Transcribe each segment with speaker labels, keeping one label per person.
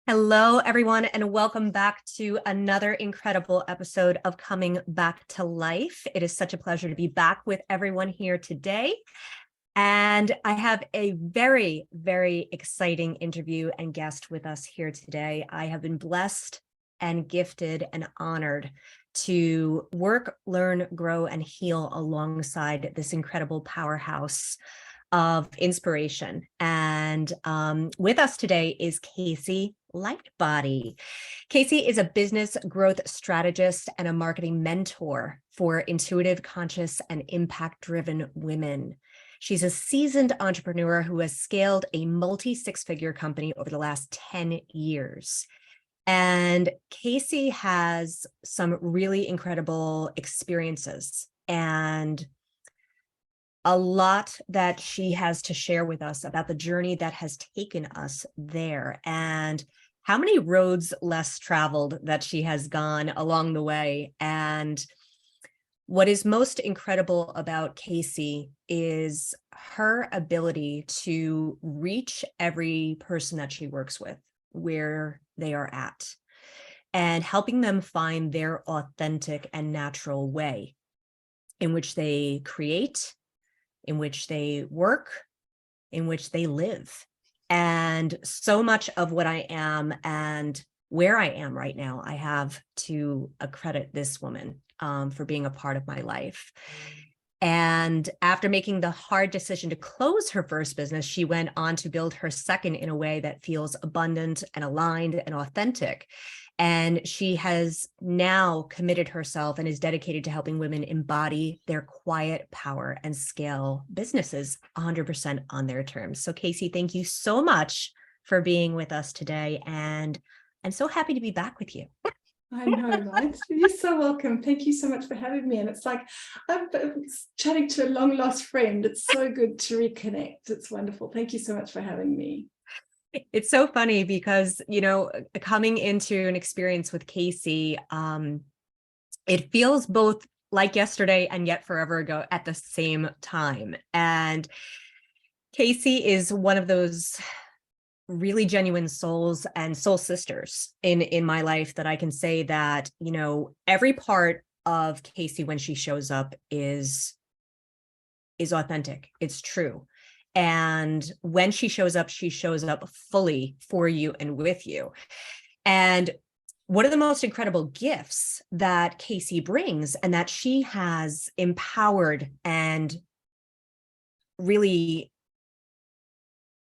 Speaker 1: Hello, everyone, and welcome back to another incredible episode of Coming Back to Life. It is such a pleasure to be back with everyone here today. And I have a very, very exciting interview and guest with us here today. I have been blessed and gifted and honored to work, learn, grow, and heal alongside this incredible powerhouse of inspiration. And with us today is Casey Lightbody. Casey is a business growth strategist and a marketing mentor for intuitive, conscious, and impact-driven women. She's a seasoned entrepreneur who has scaled a multi-six-figure company over the last 10 years. And Casey has some really incredible experiences and a lot that she has to share with us about the journey that has taken us there and how many roads less traveled that she has gone along the way. And what is most incredible about Casey is her ability to reach every person that she works with where they are at and helping them find their authentic and natural way in which they create, in which they work, in which they live. And so much of what I am and where I am right now, I have to accredit this woman for being a part of my life. And after making the hard decision to close her first business, she went on to build her second in a way that feels abundant and aligned and authentic. And she has now committed herself and is dedicated to helping women embody their quiet power and scale businesses 100% on their terms. So Casey, thank you so much for being with us today. And I'm so happy to be back with you.
Speaker 2: I know, right? You're so welcome. Thank you so much for having me. And it's like I'm chatting to a long lost friend. It's so good to reconnect. It's wonderful. Thank you so much for having me.
Speaker 1: It's so funny because, coming into an experience with Casey, it feels both like yesterday and yet forever ago at the same time. And Casey is one of those really genuine souls and soul sisters in my life that I can say that, every part of Casey when she shows up is authentic. It's true. And when she shows up fully for you and with you. And one of the most incredible gifts that Casey brings and that she has empowered and really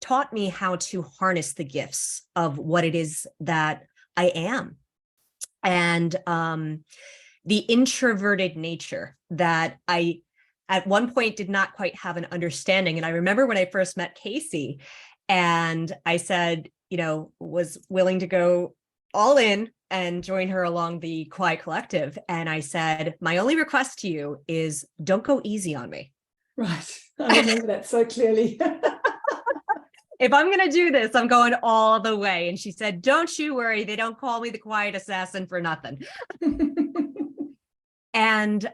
Speaker 1: taught me how to harness the gifts of what it is that I am. And the introverted nature that I at one point did not quite have an understanding. And I remember when I first met Casey and I said, was willing to go all in and join her along the Quiet Collective. And I said, my only request to you is don't go easy on me.
Speaker 2: Right. I remember that so clearly.
Speaker 1: If I'm going to do this, I'm going all the way. And she said, don't you worry. They don't call me the quiet assassin for nothing. And,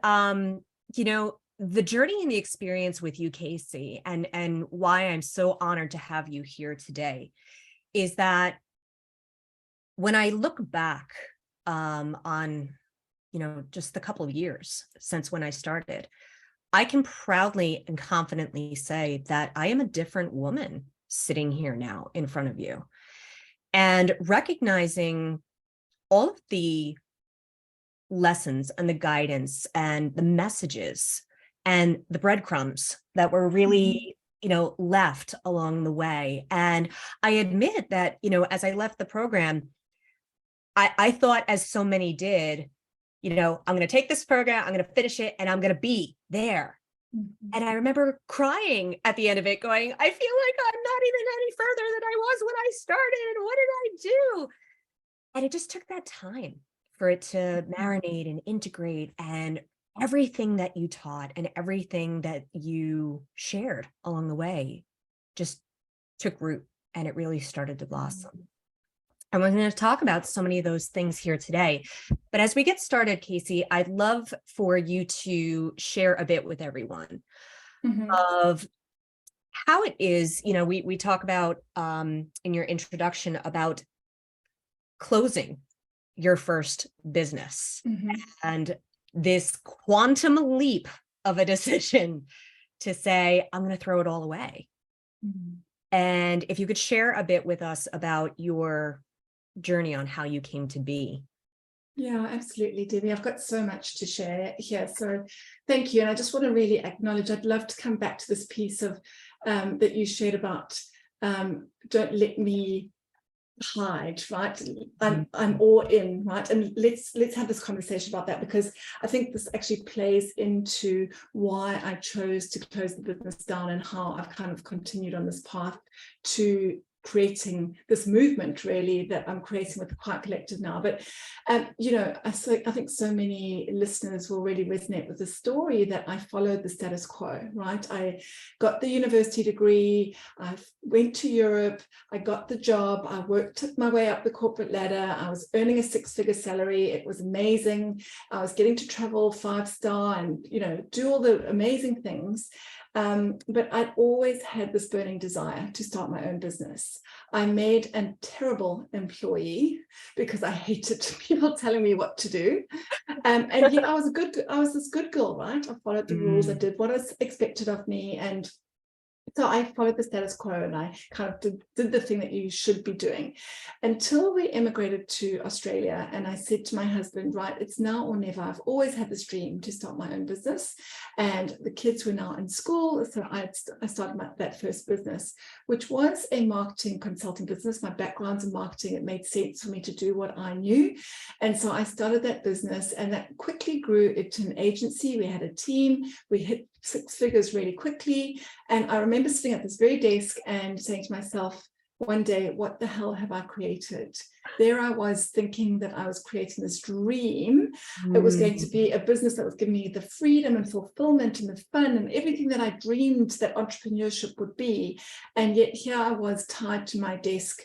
Speaker 1: the journey and the experience with you, Casey, and why I'm so honored to have you here today is that when I look back on, just the couple of years since when I started, I can proudly and confidently say that I am a different woman sitting here now in front of you and recognizing all of the lessons and the guidance and the messages and the breadcrumbs that were really, left along the way. And I admit that, as I left the program, I thought, as so many did, I'm going to take this program, I'm going to finish it, and I'm going to be there. And I remember crying at the end of it going, I feel like I'm not even any further than I was when I started. What did I do? And it just took that time for it to marinate and integrate, and everything that you taught and everything that you shared along the way just took root and it really started to blossom. And we're going to talk about so many of those things here today. But as we get started, Casey, I'd love for you to share a bit with everyone of how it is, we talk about in your introduction about closing your first business
Speaker 2: Mhm.
Speaker 1: and this quantum leap of a decision to say, I'm going to throw it all away.
Speaker 2: Mhm.
Speaker 1: And if you could share a bit with us about your journey on how you came to be.
Speaker 2: Yeah, absolutely, Debbie. I've got so much to share here. So thank you. And I just want to really acknowledge, I'd love to come back to this piece of that you shared about don't let me hide, right? I'm all in, right? And let's have this conversation about that, because I think this actually plays into why I chose to close the business down and how I've kind of continued on this path to creating this movement really that I'm creating with the Quiet Collective now. But I think so many listeners will really resonate with the story that I followed the status quo, right? I got the university degree, I went to Europe, I got the job, I worked my way up the corporate ladder, I was earning a 6-figure salary, it was amazing, I was getting to travel 5-star and do all the amazing things. But I'd always had this burning desire to start my own business. I made a terrible employee because I hated people telling me what to do. And yet I was this good girl, right? I followed the rules, I did what was expected of me, and so I followed the status quo and I kind of did the thing that you should be doing until we immigrated to Australia. And I said to my husband, right, it's now or never. I've always had this dream to start my own business. And the kids were now in school. So I started that first business, which was a marketing consulting business. My background's in marketing. It made sense for me to do what I knew. And so I started that business, and that quickly grew into an agency. We had a team. We hit 6 figures really quickly. And I remember sitting at this very desk and saying to myself one day, what the hell have I created? There I was thinking that I was creating this dream. It was going to be a business that was giving me the freedom and fulfillment and the fun and everything that I dreamed that entrepreneurship would be. And yet here I was tied to my desk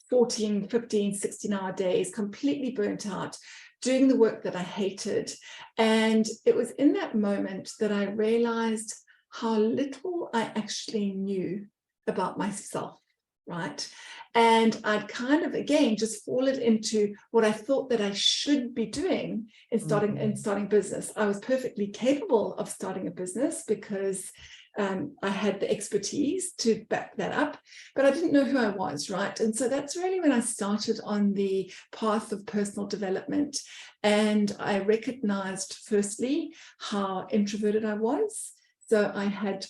Speaker 2: 14, 15, 16-hour days, completely burnt out, doing the work that I hated. And it was in that moment that I realized how little I actually knew about myself, right? And I'd kind of, again, just fallen into what I thought that I should be doing in starting business. I was perfectly capable of starting a business because I had the expertise to back that up, but I didn't know who I was, right? And so that's really when I started on the path of personal development. And I recognized, firstly, how introverted I was. So I had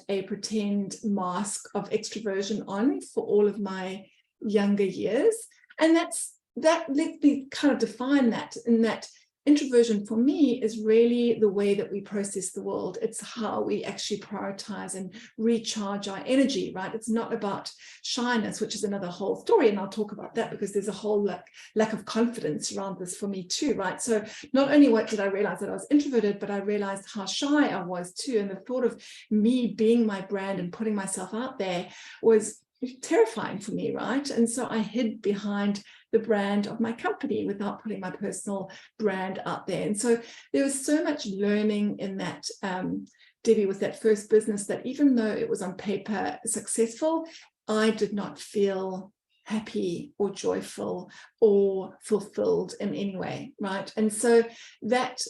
Speaker 2: a pretend mask of extroversion on for all of my younger years. And that let me kind of define that, in that introversion for me is really the way that we process the world. It's how we actually prioritize and recharge our energy, right? It's not about shyness, which is another whole story. And I'll talk about that because there's a whole lack of confidence around this for me too, right? So not only did I realize that I was introverted, but I realized how shy I was too. And the thought of me being my brand and putting myself out there was terrifying for me, right? And so I hid behind the brand of my company without putting my personal brand out there. And so there was so much learning in that, Debbie, with that first business, that even though it was on paper successful, I did not feel happy or joyful or fulfilled in any way, right? And so that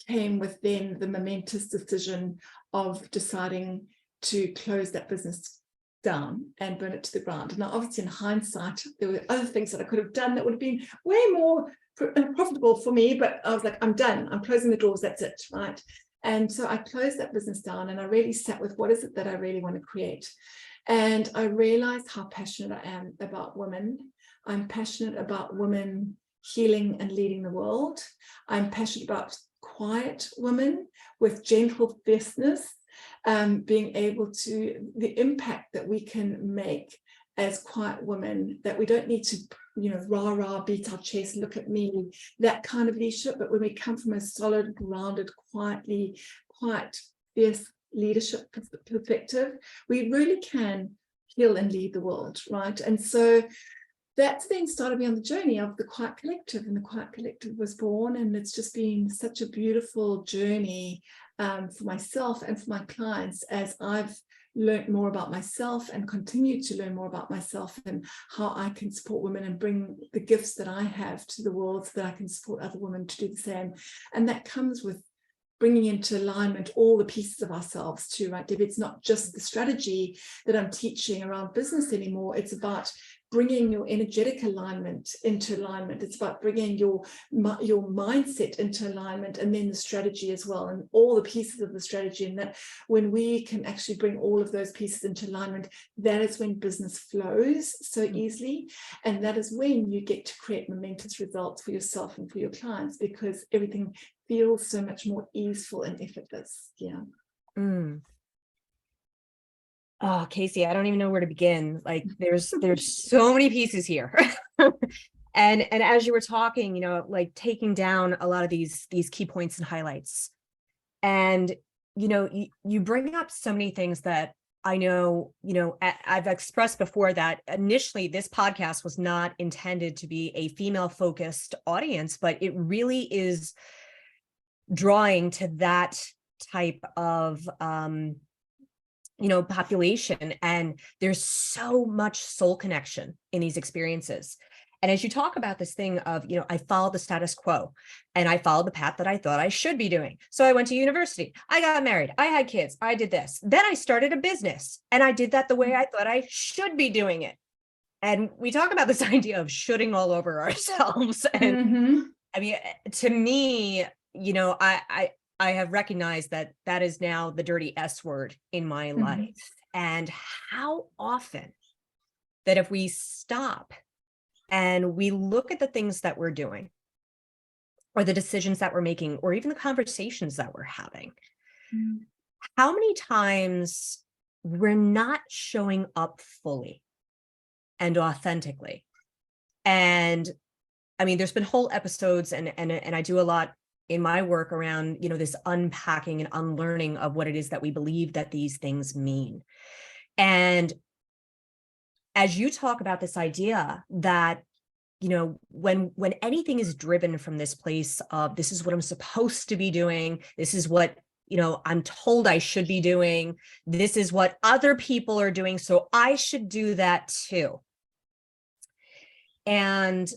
Speaker 2: came with then the momentous decision of deciding to close that business down and burn it to the ground. Now, obviously, in hindsight, there were other things that I could have done that would have been way more profitable for me, but I was like, I'm done. I'm closing the doors. That's it, right? And so I closed that business down, and I really sat with, what is it that I really want to create? And I realized how passionate I am about women. I'm passionate about women healing and leading the world. I'm passionate about quiet women with gentle fierceness, being able to, the impact that we can make as quiet women, that we don't need to, rah, beat our chest, look at me, that kind of leadership. But when we come from a solid, grounded, quite fierce leadership perspective, we really can heal and lead the world, right? And so that's then started me on the journey of the Quiet Collective, and the Quiet Collective was born, and it's just been such a beautiful journey for myself and for my clients as I've learned more about myself and continue to learn more about myself and how I can support women and bring the gifts that I have to the world so that I can support other women to do the same. And that comes with bringing into alignment all the pieces of ourselves too, right, Debbie? It's not just the strategy that I'm teaching around business anymore. It's about bringing your energetic alignment into alignment. It's about bringing your mindset into alignment, and then the strategy as well, and all the pieces of the strategy. And that when we can actually bring all of those pieces into alignment, that is when business flows so easily. And that is when you get to create momentous results for yourself and for your clients, because everything feels so much more easeful and effortless. Yeah.
Speaker 1: Oh, Casey, I don't even know where to begin. Like there's so many pieces here. And as you were talking, you know, like taking down a lot of these key points and highlights. And, you know, you bring up so many things that I know, you know, I've expressed before that initially this podcast was not intended to be a female focused audience, but it really is drawing to that type of, you know, population. And there's so much soul connection in these experiences. And as you talk about this thing of, you know, I followed the status quo and I followed the path that I thought I should be doing. So I went to university, I got married, I had kids, I did this. Then I started a business and I did that the way I thought I should be doing it. And we talk about this idea of shoulding all over ourselves. And I mean, to me, you know, I have recognized that that is now the dirty S word in my life. And how often that if we stop and we look at the things that we're doing, or the decisions that we're making, or even the conversations that we're having, how many times we're not showing up fully and authentically. And I mean, there's been whole episodes and I do a lot in my work around, you know, this unpacking and unlearning of what it is that we believe that these things mean. And as you talk about this idea that, you know, when anything is driven from this place of this is what I'm supposed to be doing, this is what, you know, I'm told I should be doing, this is what other people are doing, so I should do that too. And,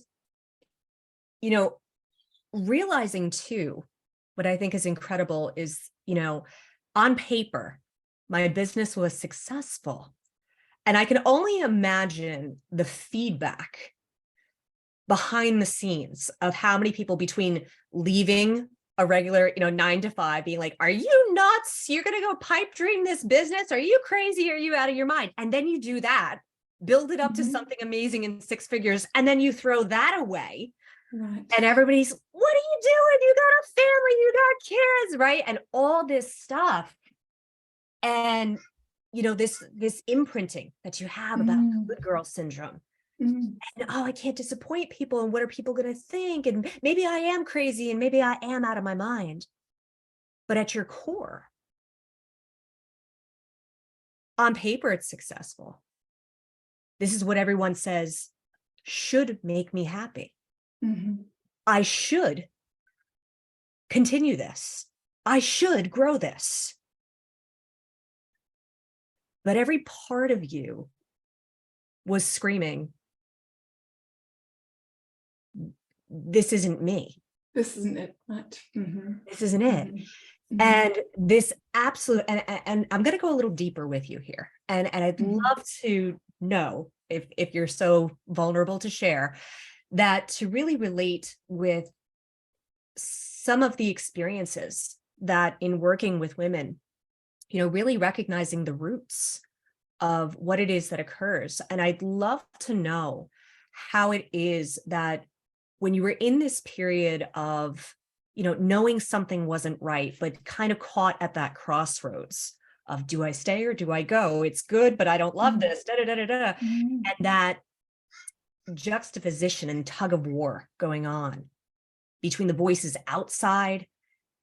Speaker 1: you know, realizing too, what I think is incredible is, you know, on paper, my business was successful. And I can only imagine the feedback behind the scenes of how many people between leaving a regular, you know, 9 to 5 being like, are you nuts? You're going to go pipe dream this business? Are you crazy? Are you out of your mind? And then you do that, build it up to something amazing in 6 figures, and then you throw that away. Right. And everybody's, what are you doing? You got a family, you got kids, right? And all this stuff. And, you know, this imprinting that you have about good girl syndrome. And, oh, I can't disappoint people. And what are people going to think? And maybe I am crazy and maybe I am out of my mind. But at your core, on paper, it's successful. This is what everyone says should make me happy. I should continue this. I should grow this. But every part of you was screaming, this isn't me.
Speaker 2: This isn't it, right?
Speaker 1: This isn't it. And this absolute, and I'm going to go a little deeper with you here. And I'd love to know if you're so vulnerable to share that, to really relate with some of the experiences that in working with women, you know, really recognizing the roots of what it is that occurs. And I'd love to know how it is that when you were in this period of, you know, knowing something wasn't right, but kind of caught at that crossroads of, do I stay or do I go? It's good, but I don't love this, and that juxtaposition and tug of war going on between the voices outside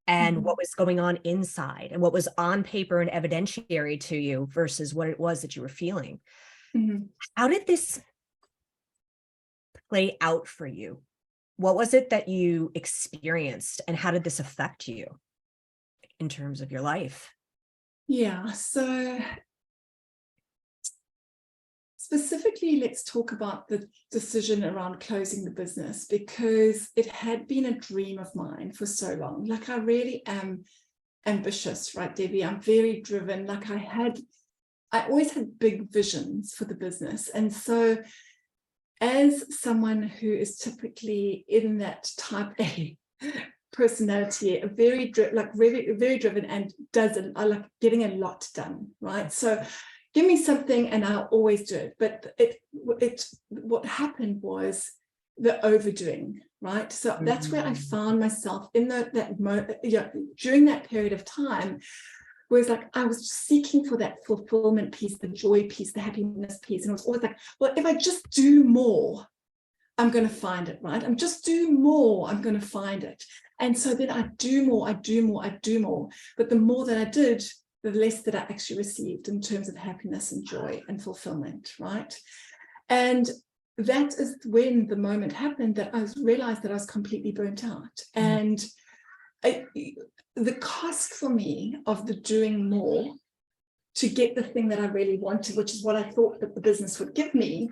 Speaker 1: and what was going on inside, and what was on paper and evidentiary to you versus what it was that you were feeling. How did this play out for you? What was it that you experienced, and how did this affect you in terms of your life?
Speaker 2: Yeah, so specifically, let's talk about the decision around closing the business, because it had been a dream of mine for so long. Like, I really am ambitious, right, Debbie? I'm very driven. Like, I always had big visions for the business. And so as someone who is typically in that type A personality, very driven, and I like getting a lot done, right? So give me something and I'll always do it. But what happened was the overdoing, right? So that's where I found myself in during that period of time. Whereas, like, I was seeking for that fulfillment piece, the joy piece, the happiness piece. And it was always like, well, if I just do more, I'm going to find it, right? I'm just do more, I'm going to find it. And so then I do more. But the more that I did, the less that I actually received in terms of happiness and joy and fulfillment, right? And that is when the moment happened that I realized that I was completely burnt out. And the cost for me of the doing more to get the thing that I really wanted, which is what I thought that the business would give me,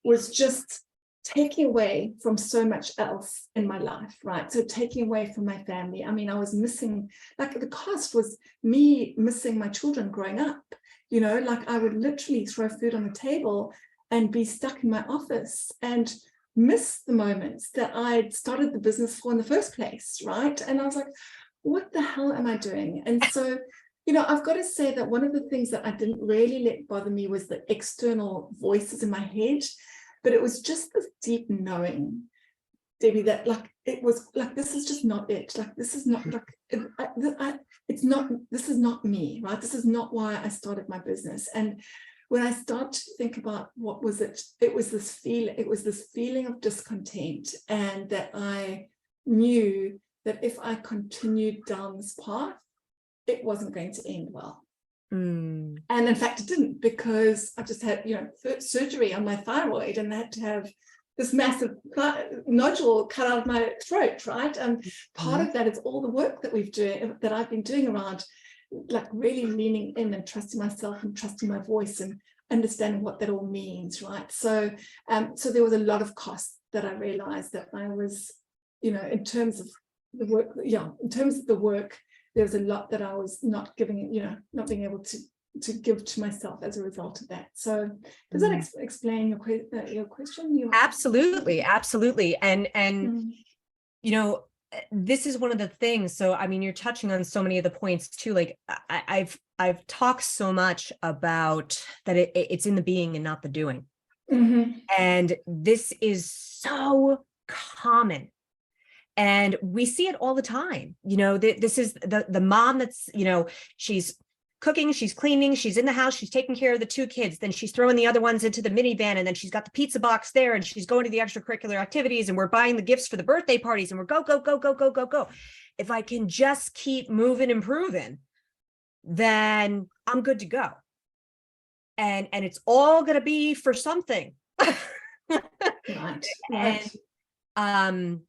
Speaker 2: was just taking away from so much else in my life, right? So taking away from my family. I mean, I was missing, like, the cost was me missing my children growing up, like I would literally throw food on the table and be stuck in my office and miss the moments that I'd started the business for in the first place, right? And I was like, what the hell am I doing? And so, I've got to say that one of the things that I didn't really let bother me was the external voices in my head, but it was just this deep knowing, Debbie, that like, it was like, this is just not it. Like, this is not like, this is not me, right? This is not why I started my business. And when I start to think about what was it, it was this feeling of discontent, and that I knew that if I continued down this path, it wasn't going to end well. And in fact, it didn't, because I just had, surgery on my thyroid, and I had to have this massive nodule cut out of my throat, right? And part of that is all the work that I've been doing around, like, really leaning in and trusting myself and trusting my voice and understanding what that all means, right? So, so there was a lot of cost that I realized that I was, in terms of the work, there was a lot that I was not giving, not being able to give to myself as a result of that. So does that explain your question?
Speaker 1: Absolutely. And this is one of the things. So, I mean, you're touching on so many of the points too. Like, I've talked so much about that it's in the being and not the doing. And this is so common. And we see it all the time. This is the mom that's, she's cooking, she's cleaning, she's in the house, she's taking care of the two kids, then she's throwing the other ones into the minivan, and then she's got the pizza box there, and she's going to the extracurricular activities, and we're buying the gifts for the birthday parties, and we're go. If I can just keep moving and improving, then I'm good to go. And it's all going to be for something.
Speaker 2: Right.
Speaker 1: And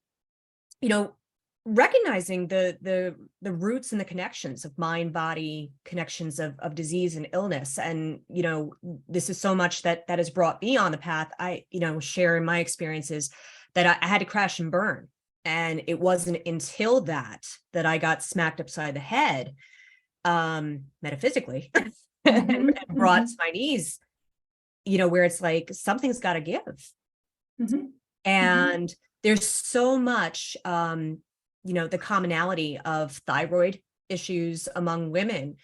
Speaker 1: recognizing the roots and the connections of mind body connections of disease and illness. And this is so much that has brought me on the path. I share in my experiences that I had to crash and burn, and it wasn't until that I got smacked upside the head metaphysically and brought to my knees, where it's like, something's got to give. And there's so much, the commonality of thyroid issues among women,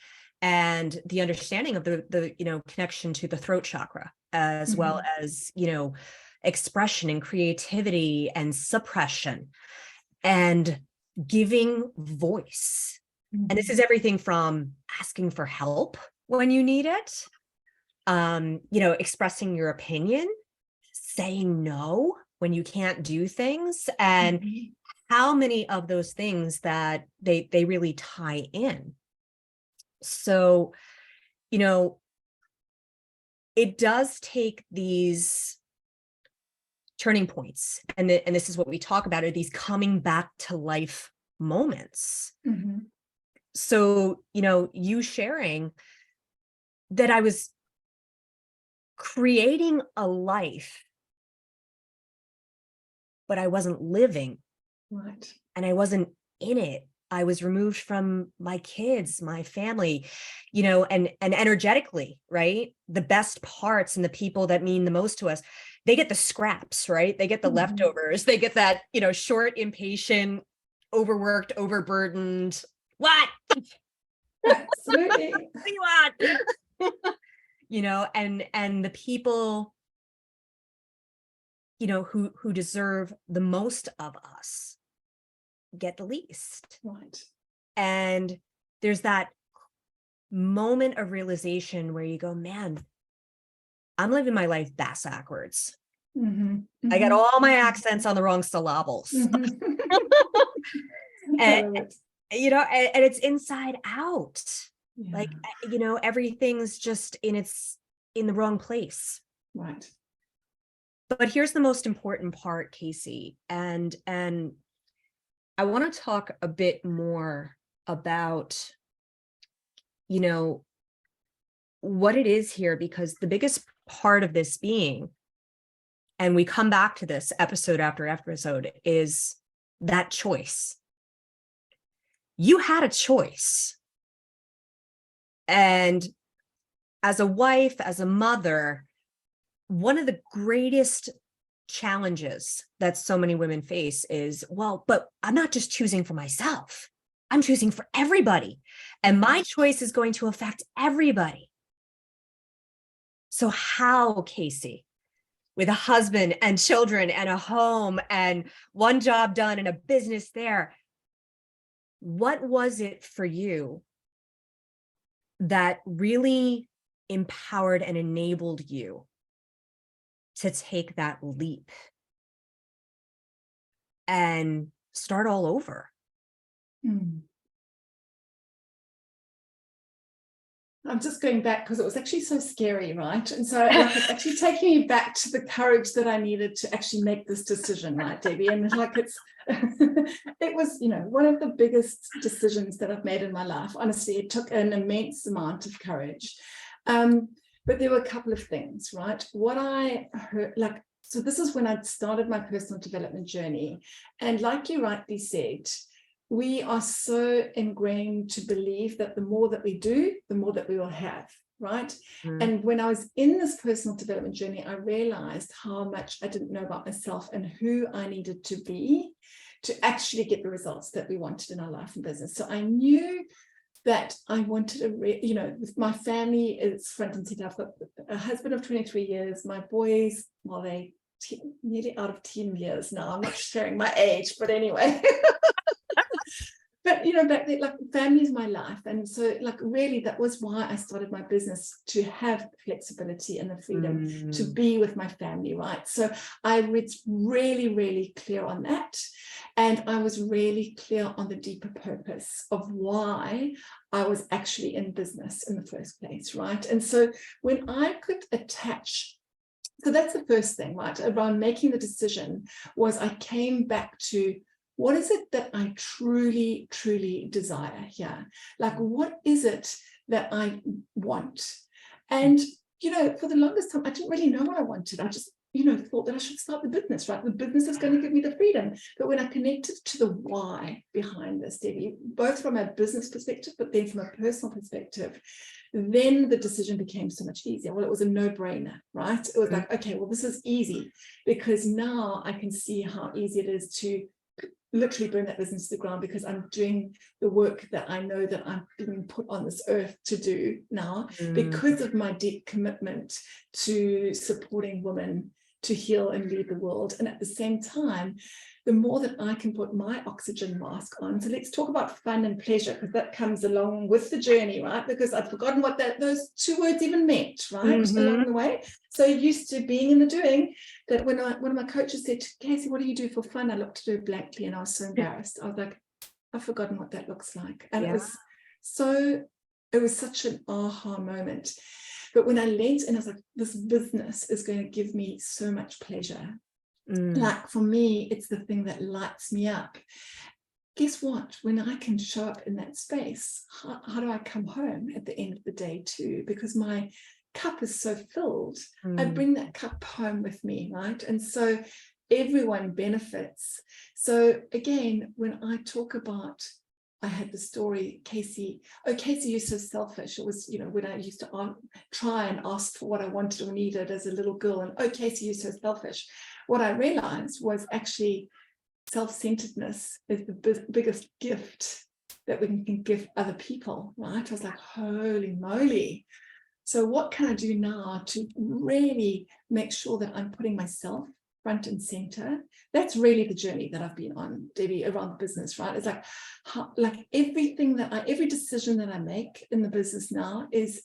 Speaker 1: and the understanding of the connection to the throat chakra, as well as, expression and creativity and suppression and giving voice. And this is everything from asking for help when you need it, expressing your opinion, saying no when you can't do things, and how many of those things that they really tie in. So, it does take these turning points, and this is what we talk about, are these coming back to life moments. So, you sharing that I was creating a life, but I wasn't living.
Speaker 2: Right.
Speaker 1: And I wasn't in it. I was removed from my kids, my family, and energetically, right? The best parts and the people that mean the most to us, they get the scraps, right? They get the leftovers. They get that, short, impatient, overworked, overburdened. What?
Speaker 2: Absolutely.
Speaker 1: What do you want? And the people, who deserve the most of us get the least.
Speaker 2: Right.
Speaker 1: And there's that moment of realization where you go, man, I'm living my life bass backwards. I got all my accents on the wrong syllables. And and it's inside out.
Speaker 2: Yeah.
Speaker 1: Like, everything's just in the wrong place.
Speaker 2: Right.
Speaker 1: But here's the most important part, Casey, and I want to talk a bit more about, what it is here, because the biggest part of this being, and we come back to this episode after episode, is that choice. You had a choice. And as a wife, as a mother, one of the greatest challenges that so many women face is, well, but I'm not just choosing for myself. I'm choosing for everybody. And my choice is going to affect everybody. So how, Casey, with a husband and children and a home and one job done and a business there, what was it for you that really empowered and enabled you to take that leap and start all over?
Speaker 2: I'm just going back because it was actually so scary, right? And so it's actually taking me back to the courage that I needed to actually make this decision, right, Debbie? And it was, one of the biggest decisions that I've made in my life. Honestly, it took an immense amount of courage. But there were a couple of things, right? What I heard, so this is when I started my personal development journey. And like you rightly said, we are so ingrained to believe that the more that we do, the more that we will have, right? And when I was in this personal development journey, I realized how much I didn't know about myself and who I needed to be to actually get the results that we wanted in our life and business. So I knew that I wanted with my family, it's front and center. I've got a husband of 23 years. My boys, well, they nearly out of 10 years now. I'm not sharing my age, but anyway. But back then, family is my life, and so really that was why I started my business, to have flexibility and the freedom to be with my family, right? So I was really, really clear on that, and I was really clear on the deeper purpose of why I was actually in business in the first place, right? And so when I could attach, so that's the first thing, right, around making the decision, was I came back to, what is it that I truly, truly desire here? What is it that I want? And, for the longest time, I didn't really know what I wanted. I just, thought that I should start the business, right? The business is going to give me the freedom. But when I connected to the why behind this, Debbie, both from a business perspective, but then from a personal perspective, then the decision became so much easier. Well, it was a no-brainer, right? It was okay, well, this is easy, because now I can see how easy it is to literally bring that business to the ground, because I'm doing the work that I know that I'm being put on this earth to do now, because of my deep commitment to supporting women to heal and lead the world. And at the same time, the more that I can put my oxygen mask on. So let's talk about fun and pleasure, because that comes along with the journey, right? Because I've forgotten what those two words even meant, right? Along the way. So used to being in the doing, that when one of my coaches said, Casey, what do you do for fun? I looked at her blankly and I was so embarrassed. I was like, I've forgotten what that looks like. And it was such an aha moment. But when I leant and I was like, this business is going to give me so much pleasure. For me, it's the thing that lights me up. Guess what? When I can show up in that space, how do I come home at the end of the day too? Because my cup is so filled, I
Speaker 1: Mm.
Speaker 2: bring that cup home with me, right? And so everyone benefits. So again, when I talk about, I had the story, Casey, oh, Casey, you're so selfish. It was, when I used to try and ask for what I wanted or needed as a little girl, and oh, Casey, you're so selfish. What I realized was actually self-centeredness is the biggest gift that we can give other people, right? I was like, holy moly. So what can I do now to really make sure that I'm putting myself front and center? That's really the journey that I've been on, Debbie, around business, right? It's like every decision that I make in the business now is,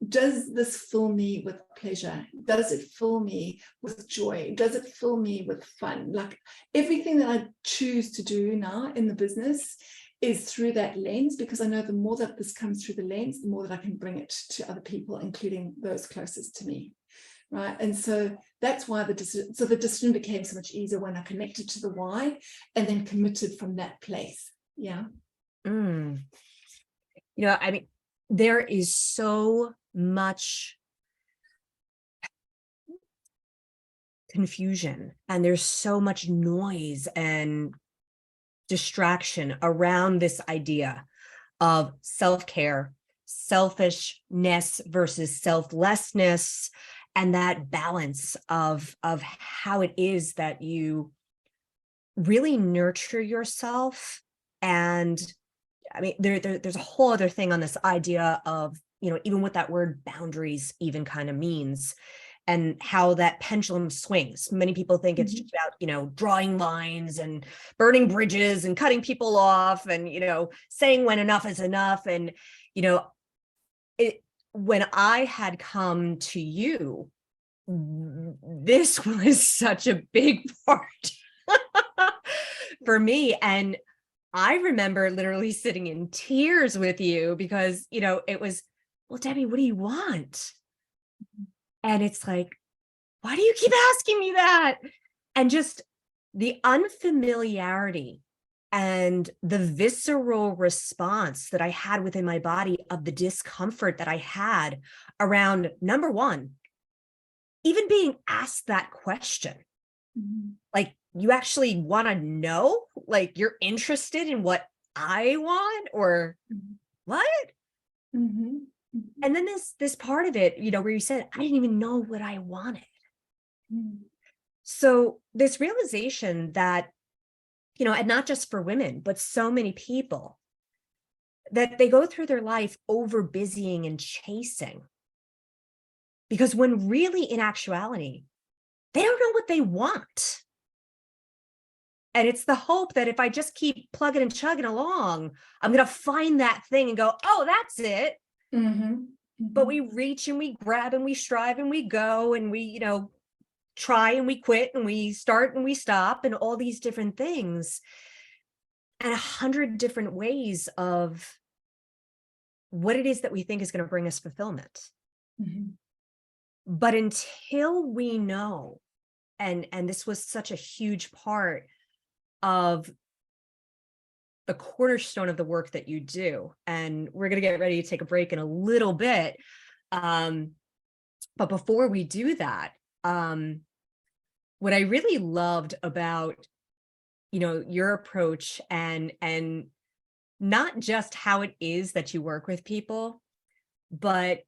Speaker 2: does this fill me with pleasure? Does it fill me with joy? Does it fill me with fun? Like everything that I choose to do now in the business is through that lens, because I know the more that this comes through the lens, the more that I can bring it to other people, including those closest to me, right? And so that's why the decision became so much easier when I connected to the why and then committed from that place. Yeah.
Speaker 1: Mm. I mean, there is so much confusion and there's so much noise and distraction around this idea of self-care, selfishness versus selflessness, and that balance of how it is that you really nurture yourself. And I mean, there's a whole other thing on this idea of, even what that word boundaries even kind of means, and how that pendulum swings. Many people think it's just about, drawing lines and burning bridges and cutting people off and, saying when enough is enough. And, when I had come to you, this was such a big part for me. And I remember literally sitting in tears with you because, it was, well, Debbie, what do you want? And it's like, why do you keep asking me that? And just the unfamiliarity and the visceral response that I had within my body of the discomfort that I had around, number one, even being asked that question. Like, you actually want to know? Like, you're interested in what I want, or what? And then this part of it, where you said, I didn't even know what I wanted. So this realization that, and not just for women, but so many people, that they go through their life over busying and chasing, because when really in actuality, they don't know what they want. And it's the hope that if I just keep plugging and chugging along, I'm going to find that thing and go, oh, that's it. But we reach and we grab and we strive and we go and we, try and we quit and we start and we stop and all these different things, and 100 different ways of what it is that we think is going to bring us fulfillment. But until we know, and this was such a huge part of the cornerstone of the work that you do, and we're going to get ready to take a break in a little bit. But before we do that, what I really loved about, your approach and not just how it is that you work with people, but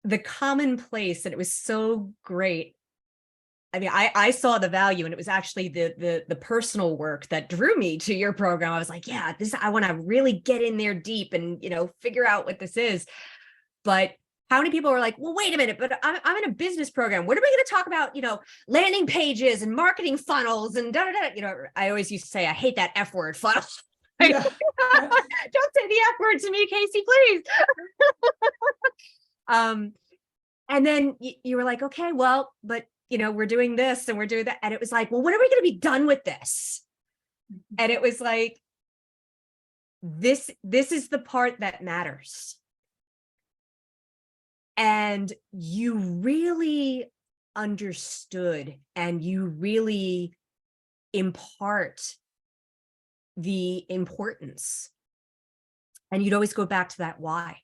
Speaker 1: the commonplace, and it was so great. I mean, I saw the value, and it was actually the personal work that drew me to your program. I was like, yeah, I want to really get in there deep and, figure out what this is. But how many people are like, well, wait a minute, but I'm in a business program. What are we going to talk about? Landing pages and marketing funnels and da, da, da. I always used to say, I hate that F word, funnel.
Speaker 2: Yeah.
Speaker 1: Don't say the F word to me, Casey, please. And then you were like, okay, well, but we're doing this and we're doing that. And it was like, well, when are we going to be done with this? And it was like, this is the part that matters. And you really understood, and you really impart the importance. And you'd always go back to that why.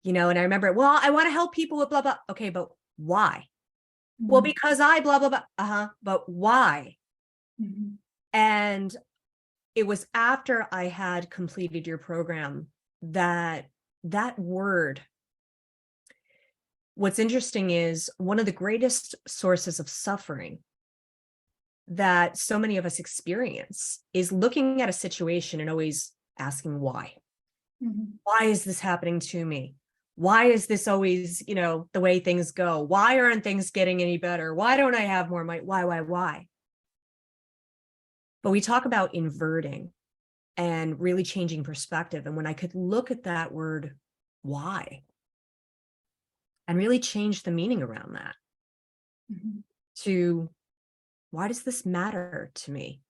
Speaker 1: and I remember, well, I want to help people with blah, blah. Okay, but why? Well,
Speaker 2: Mhm.
Speaker 1: because I blah, blah, blah. But why?
Speaker 2: Mhm.
Speaker 1: And it was after I had completed your program that word, what's interesting is one of the greatest sources of suffering that so many of us experience is looking at a situation and always asking why.
Speaker 2: Mhm.
Speaker 1: Why is this happening to me? Why is this always, the way things go? Why aren't things getting any better? Why don't I have more money? Why? But we talk about inverting and really changing perspective. And when I could look at that word, why, and really change the meaning around that
Speaker 2: Mhm.
Speaker 1: to why does this matter to me?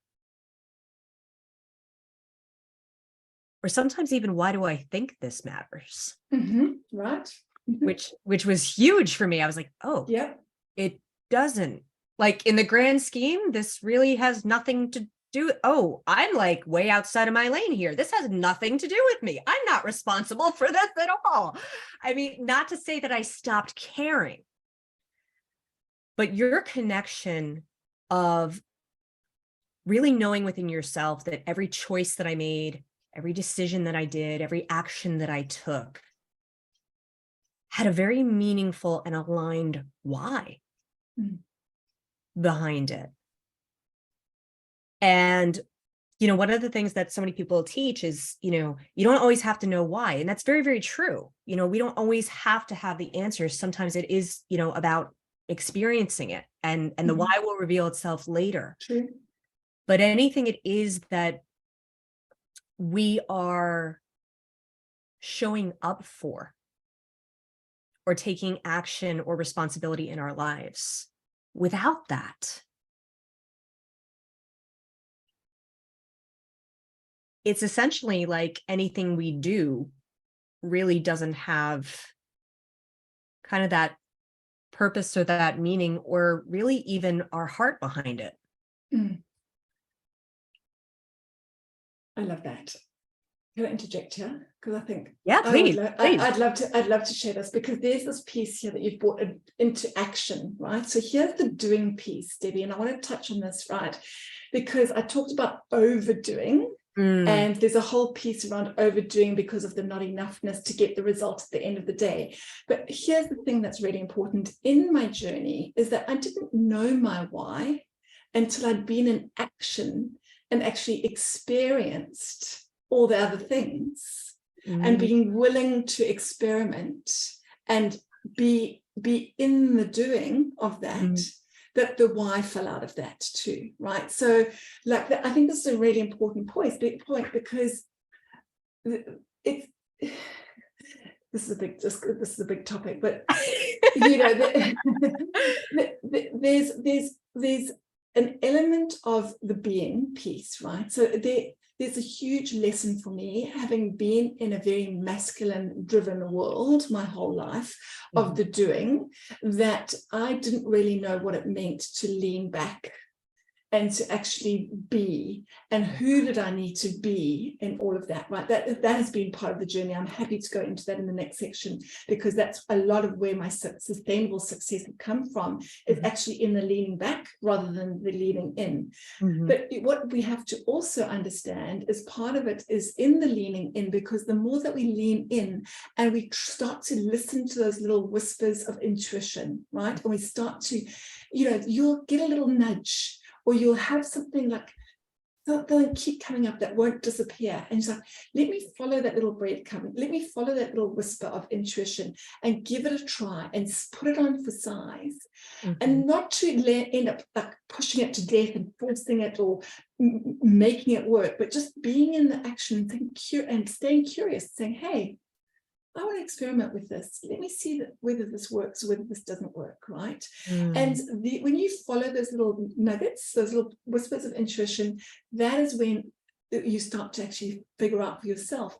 Speaker 1: Or sometimes even why do I think this matters?
Speaker 2: Mhm. Right. Mhm.
Speaker 1: Which was huge for me. I was like, oh,
Speaker 2: Yeah.
Speaker 1: it doesn't, like, in the grand scheme, this really has nothing to do. Oh, I'm like way outside of my lane here. This has nothing to do with me. I'm not responsible for this at all. I mean, not to say that I stopped caring, but your connection of really knowing within yourself that every choice that I made, every decision that I did, every action that I took had a very meaningful and aligned why
Speaker 2: Mm.
Speaker 1: behind it. And, one of the things that so many people teach is, you don't always have to know why. And that's very, very true. We don't always have to have the answers. Sometimes it is, about experiencing it, and the
Speaker 2: Mhm.
Speaker 1: why will reveal itself later.
Speaker 2: True.
Speaker 1: But anything it is that we are showing up for or taking action or responsibility in our lives, without that, it's essentially like anything we do really doesn't have kind of that purpose or that meaning, or really even our heart behind it.
Speaker 2: Mm. I love that. Can I interject here? Because I think
Speaker 1: Yeah, please, please.
Speaker 2: I'd love to share this, because there's this piece here that you've brought into action, right? So here's the doing piece, Debbie, and I want to touch on this, right? Because I talked about overdoing,
Speaker 1: Mm,
Speaker 2: and there's a whole piece around overdoing because of the not enoughness to get the result at the end of the day. But here's the thing that's really important in my journey is that I didn't know my why until I'd been in action and actually experienced all the other things, and
Speaker 1: mm,
Speaker 2: being willing to experiment and be in the doing of that,
Speaker 1: mm.
Speaker 2: that the why fell out of that too, right? So like I think this is a really important point, because it's this is a big topic, but there's an element of the being piece, right? So there's a huge lesson for me, having been in a very masculine driven world my whole life, of the doing, that I didn't really know what it meant to lean back and to actually be, and who did I need to be in all of that, right? That has been part of the journey. I'm happy to go into that in the next section, because that's a lot of where my sustainable success has come from, is actually in the leaning back rather than the leaning in.
Speaker 1: Mhm.
Speaker 2: But what we have to also understand is part of it is in the leaning in, because the more that we lean in and we start to listen to those little whispers of intuition, right? And we start to, you'll get a little nudge, or you'll have something like, they'll keep coming up that won't disappear. And it's like, let me follow that little breadcrumb. Let me follow that little whisper of intuition and give it a try and put it on for size.
Speaker 1: Mhm.
Speaker 2: And not to end up like pushing it to death and forcing it or making it work, but just being in the action and staying curious, saying, hey, I want to experiment with this. Let me see whether this works, whether this doesn't work, right? And when you follow those little nuggets, those little whispers of intuition, that is when you start to actually figure out for yourself,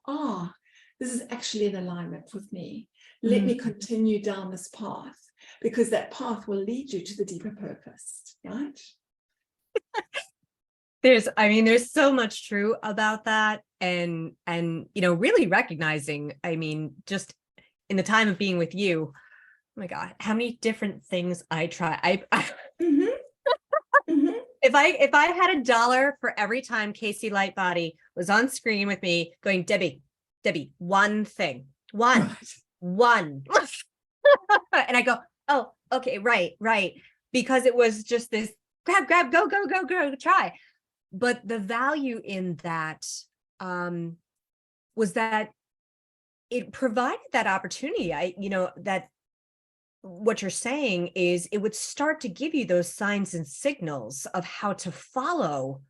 Speaker 2: this is actually in alignment with me. Let me continue down this path, because that path will lead you to the deeper purpose, right?
Speaker 1: There's so much true about that, and really recognizing, just in the time of being with you, oh my God, how many different things I try.
Speaker 2: Mhm, mhm.
Speaker 1: If I had $1 for every time Casey Lightbody was on screen with me going, Debbie, one thing, one. And I go, oh, okay, right. Because it was just this grab, go, try. But the value in that was that it provided that opportunity. That what you're saying is it would start to give you those signs and signals of how to follow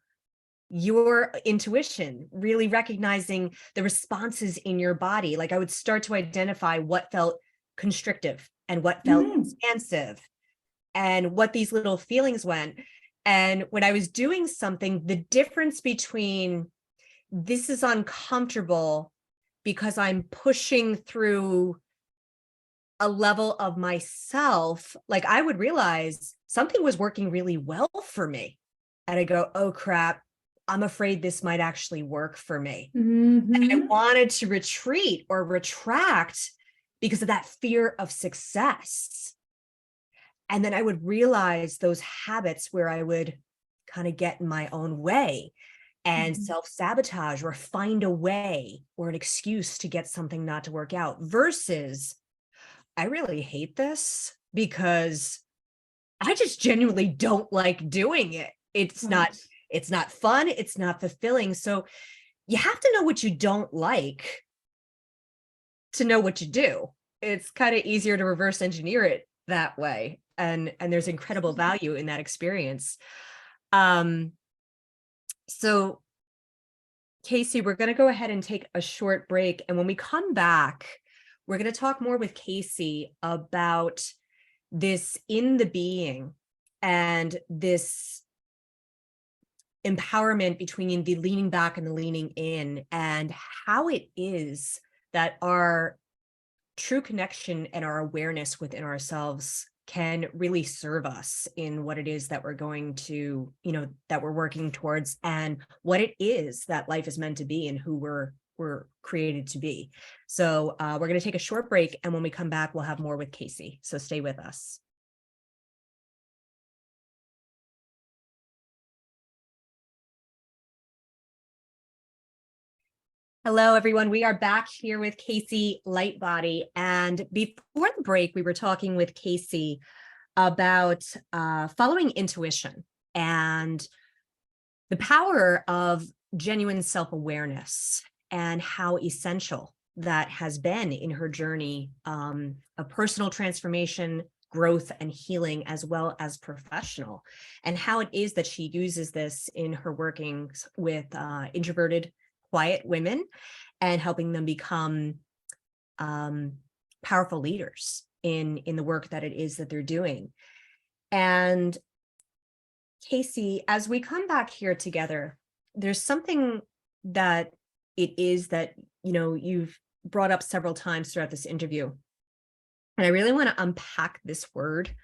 Speaker 1: your intuition, really recognizing the responses in your body. Like I would start to identify what felt constrictive and what felt expansive and what these little feelings went. And when I was doing something, the difference between this is uncomfortable because I'm pushing through a level of myself, like I would realize something was working really well for me. And I go, oh crap, I'm afraid this might actually work for me. And I wanted to retreat or retract because of that fear of success. And then I would realize those habits where I would kind of get in my own way and self-sabotage or find a way or an excuse to get something not to work out versus I really hate this because I just genuinely don't like doing it. It's not fun. It's not fulfilling. So you have to know what you don't like to know what you do. It's kind of easier to reverse engineer it that way. And there's incredible value in that experience. So Casey, we're going to go ahead and take a short break. And when we come back, we're going to talk more with Casey about this in the being and this empowerment between the leaning back and the leaning in, and how it is that our true connection and our awareness within ourselves can really serve us in what it is that we're going to, that we're working towards, and what it is that life is meant to be and who we're created to be. So we're going to take a short break, and when we come back, we'll have more with Casey. So stay with us. Hello, everyone. We are back here with Casey Lightbody. And before the break, we were talking with Casey about following intuition and the power of genuine self-awareness and how essential that has been in her journey of personal transformation, growth, and healing, as well as professional, and how it is that she uses this in her workings with introverted, quiet women and helping them become powerful leaders in the work that it is that they're doing. And Casey, as we come back here together, there's something that it is that, you've brought up several times throughout this interview. And I really want to unpack this word.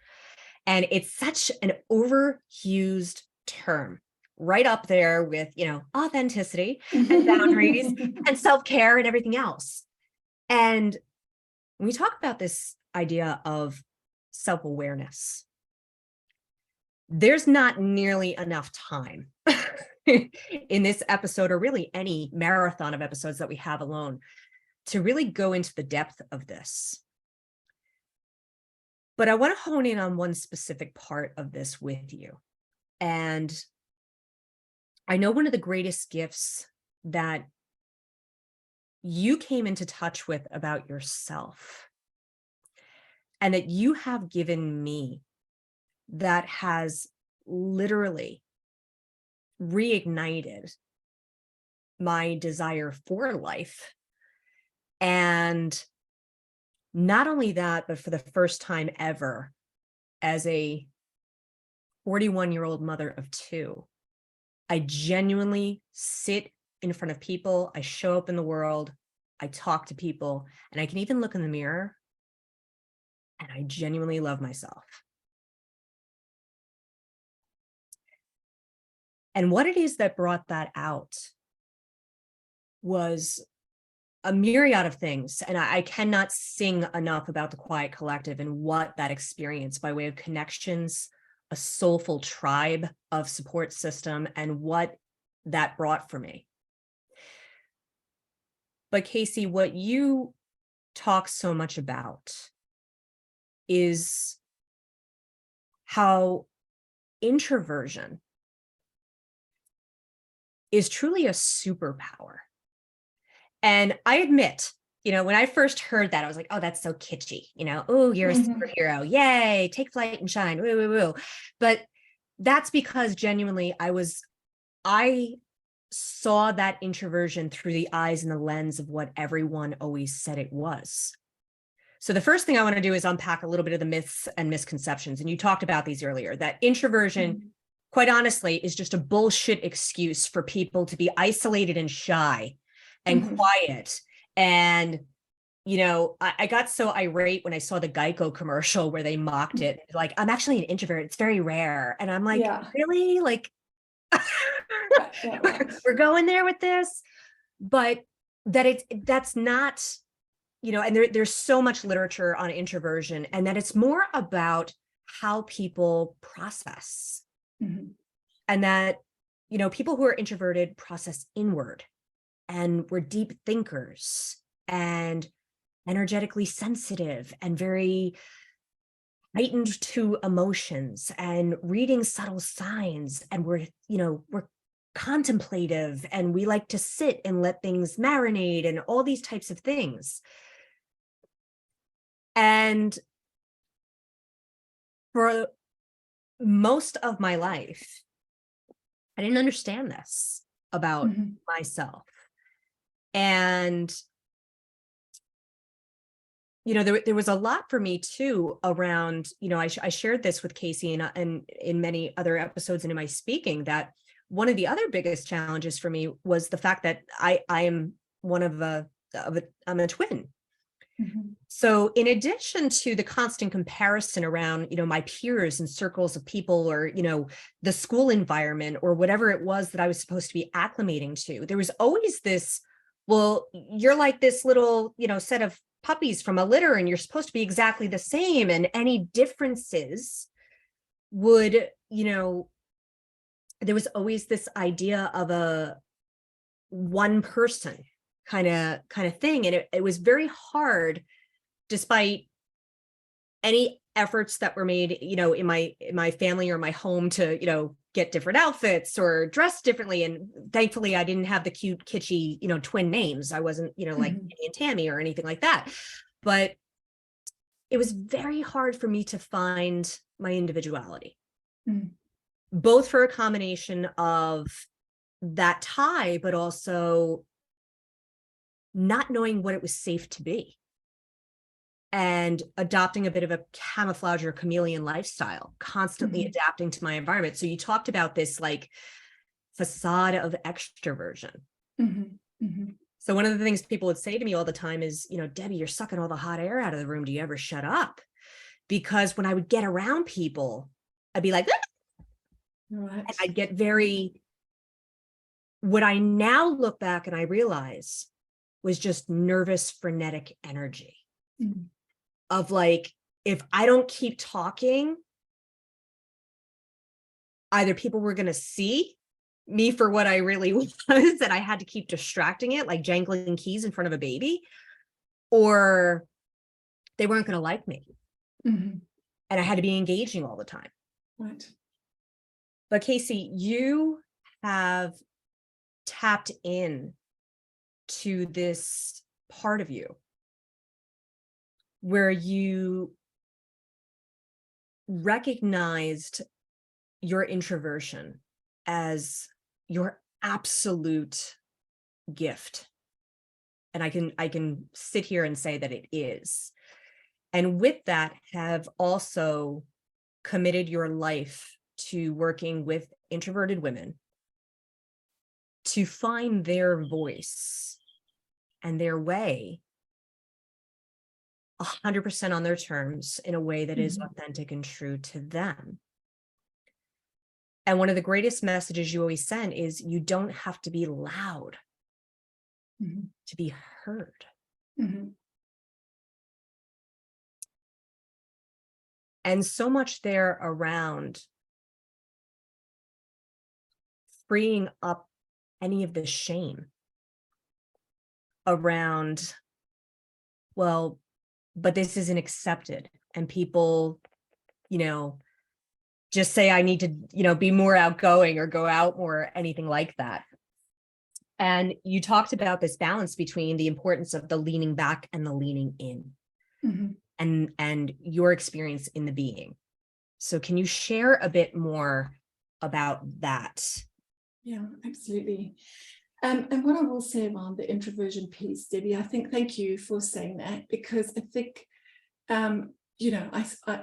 Speaker 1: And it's such an overused term, right up there with, authenticity and boundaries and self-care and everything else. And when we talk about this idea of self-awareness, there's not nearly enough time in this episode, or really any marathon of episodes that we have alone, to really go into the depth of this. But I want to hone in on one specific part of this with you. And I know one of the greatest gifts that you came into touch with about yourself and that you have given me, that has literally reignited my desire for life. And not only that, but for the first time ever, as a 41-year-old mother of two, I genuinely sit in front of people. I show up in the world. I talk to people, and I can even look in the mirror and I genuinely love myself. And what it is that brought that out was a myriad of things. And I cannot sing enough about the Quiet Collective and what that experience by way of connections, a soulful tribe of support system, and what that brought for me. But Casey, what you talk so much about is how introversion is truly a superpower. And I admit, when I first heard that, I was like, oh, that's so kitschy. Oh, you're a superhero. Yay, take flight and shine. Woo, woo, woo. But that's because genuinely I saw that introversion through the eyes and the lens of what everyone always said it was. So the first thing I want to do is unpack a little bit of the myths and misconceptions. And you talked about these earlier, that introversion, quite honestly, is just a bullshit excuse for people to be isolated and shy and quiet. And, I got so irate when I saw the Geico commercial where they mocked it. Like, I'm actually an introvert. It's very rare. And I'm like, really? Like, we're going there with this? But that's not, and there's so much literature on introversion, and that it's more about how people process. And that, people who are introverted process inward, and we're deep thinkers and energetically sensitive and very heightened to emotions and reading subtle signs. And we're contemplative, and we like to sit and let things marinate and all these types of things. And for most of my life, I didn't understand this about myself. And, there was a lot for me too around, I shared this with Casey and in many other episodes and in my speaking, that one of the other biggest challenges for me was the fact that I am I'm a twin. So in addition to the constant comparison around, my peers and circles of people, or, the school environment or whatever it was that I was supposed to be acclimating to, there was always this, well, you're like this little, set of puppies from a litter, and you're supposed to be exactly the same. And any differences would, there was always this idea of a one person kind of thing. And it was very hard, despite any efforts that were made, in my family or my home to, get different outfits or dress differently. And thankfully I didn't have the cute, kitschy, twin names. I wasn't, like Kitty and Tammy or anything like that. But it was very hard for me to find my individuality, both for a combination of that tie, but also not knowing what it was safe to be, and adopting a bit of a camouflage or chameleon lifestyle, constantly adapting to my environment. So you talked about this like facade of extroversion. So one of the things people would say to me all the time is, Debbie, you're sucking all the hot air out of the room. Do you ever shut up? Because when I would get around people, I'd be like, and I'd get very, what I now look back and I realize was just nervous, frenetic energy. Of like, if I don't keep talking, either people were going to see me for what I really was, and I had to keep distracting it, like jangling keys in front of a baby, or they weren't going to like me. And I had to be engaging all the time.
Speaker 2: Right.
Speaker 1: But Casey, you have tapped in to this part of you where you recognized your introversion as your absolute gift. And I can sit here and say that it is. And with that, have also committed your life to working with introverted women to find their voice and their way 100% on their terms, in a way that is authentic and true to them. And one of the greatest messages you always send is, you don't have to be loud. to be heard. And so much there around freeing up any of the shame around, well, but this isn't accepted. And people, just say I need to, be more outgoing or go out more, or anything like that. And you talked about this balance between the importance of the leaning back and the leaning in, and your experience in the being. So can you share a bit more about that?
Speaker 2: Yeah, absolutely. And what I will say around the introversion piece, Debbie, I think, thank you for saying that, because I think, I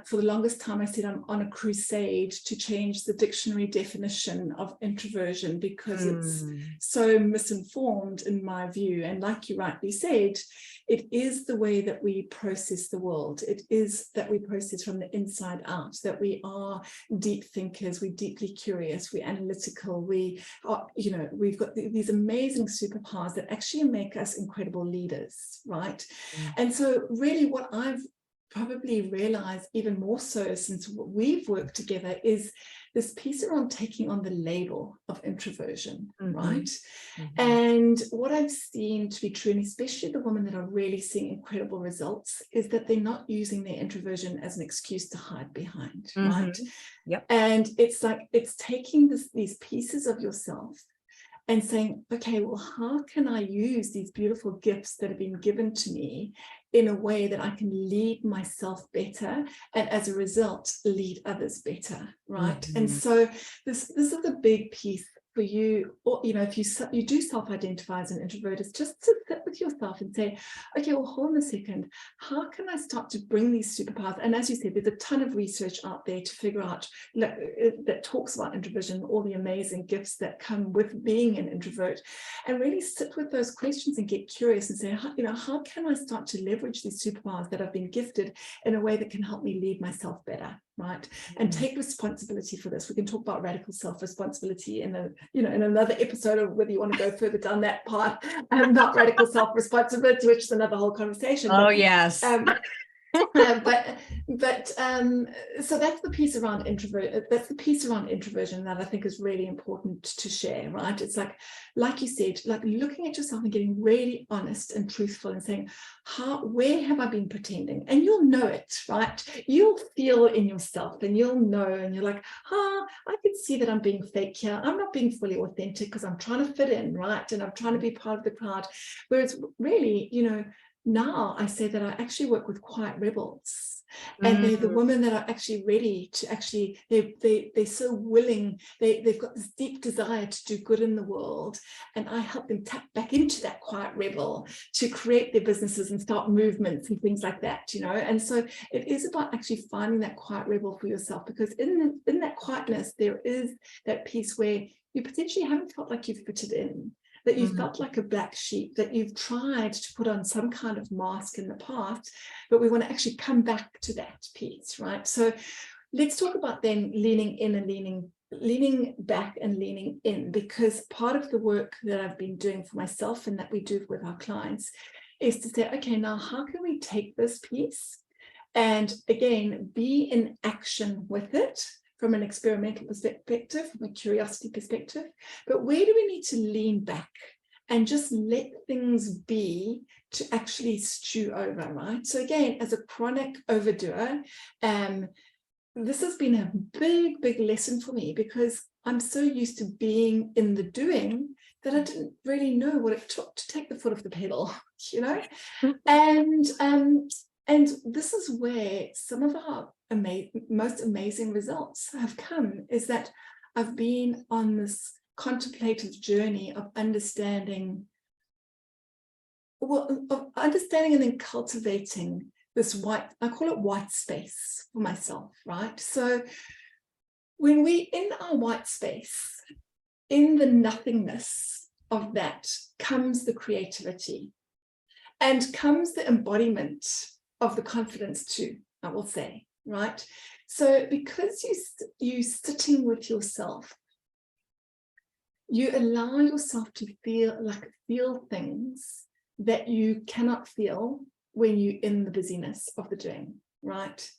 Speaker 2: for the longest time I said I'm on a crusade to change the dictionary definition of introversion, because it's so misinformed in my view. And like you rightly said, it is the way that we process the world. It is that we process from the inside out, that we are deep thinkers, we're deeply curious, we're analytical, we are, we've got these amazing superpowers that actually make us incredible leaders, right? And so really what I've probably realized even more so since we've worked together is this piece around taking on the label of introversion, right? And what I've seen to be true, and especially the women that are really seeing incredible results, is that they're not using their introversion as an excuse to hide behind, right?
Speaker 1: Yep.
Speaker 2: And it's like, it's taking these pieces of yourself and saying, okay, well, how can I use these beautiful gifts that have been given to me in a way that I can lead myself better, and as a result, lead others better, right? And so this is a big piece for you, or if you do self-identify as an introvert, is just to sit with yourself and say, okay, well, hold on a second, how can I start to bring these superpowers? And as you said, there's a ton of research out there to figure out that talks about introversion, all the amazing gifts that come with being an introvert, and really sit with those questions and get curious and say, how can I start to leverage these superpowers that I've been gifted in a way that can help me lead myself better, right? And take responsibility for this. We can talk about radical self-responsibility in in another episode, of whether you want to go further down that path, not radical self-responsibility, which is another whole conversation.
Speaker 1: Oh, yes.
Speaker 2: So that's the piece around introversion that I think is really important to share, right? It's like you said, like looking at yourself and getting really honest and truthful and saying, where have I been pretending? And you'll know it, right? You'll feel in yourself and you'll know, and you're like, I can see that I'm being fake here. I'm not being fully authentic because I'm trying to fit in, right? And I'm trying to be part of the crowd. Whereas really, now I say that I actually work with quiet rebels, and they're the women that are actually ready to they're so willing, they've got this deep desire to do good in the world, and I help them tap back into that quiet rebel to create their businesses and start movements and things like that, and so it is about actually finding that quiet rebel for yourself, because in that quietness there is that piece where you potentially haven't felt like you've fitted in, that you felt like a black sheep, that you've tried to put on some kind of mask in the past, but we want to actually come back to that piece, right? So let's talk about then leaning in and leaning back and leaning in, because part of the work that I've been doing for myself and that we do with our clients is to say, okay, now how can we take this piece and again, be in action with it, from an experimental perspective, from a curiosity perspective, but where do we need to lean back and just let things be to actually stew over, right? So again, as a chronic overdoer, this has been a big, big lesson for me, because I'm so used to being in the doing that I didn't really know what it took to take the foot off the pedal, and this is where some of our most amazing results have come, is that I've been on this contemplative journey of understanding and then cultivating this I call it white space for myself, right? So when we in our white space, in the nothingness of that comes the creativity and comes the embodiment of the confidence too, I will say, right? So because you sitting with yourself you allow yourself to feel things that you cannot feel when you're in the busyness of the doing, right?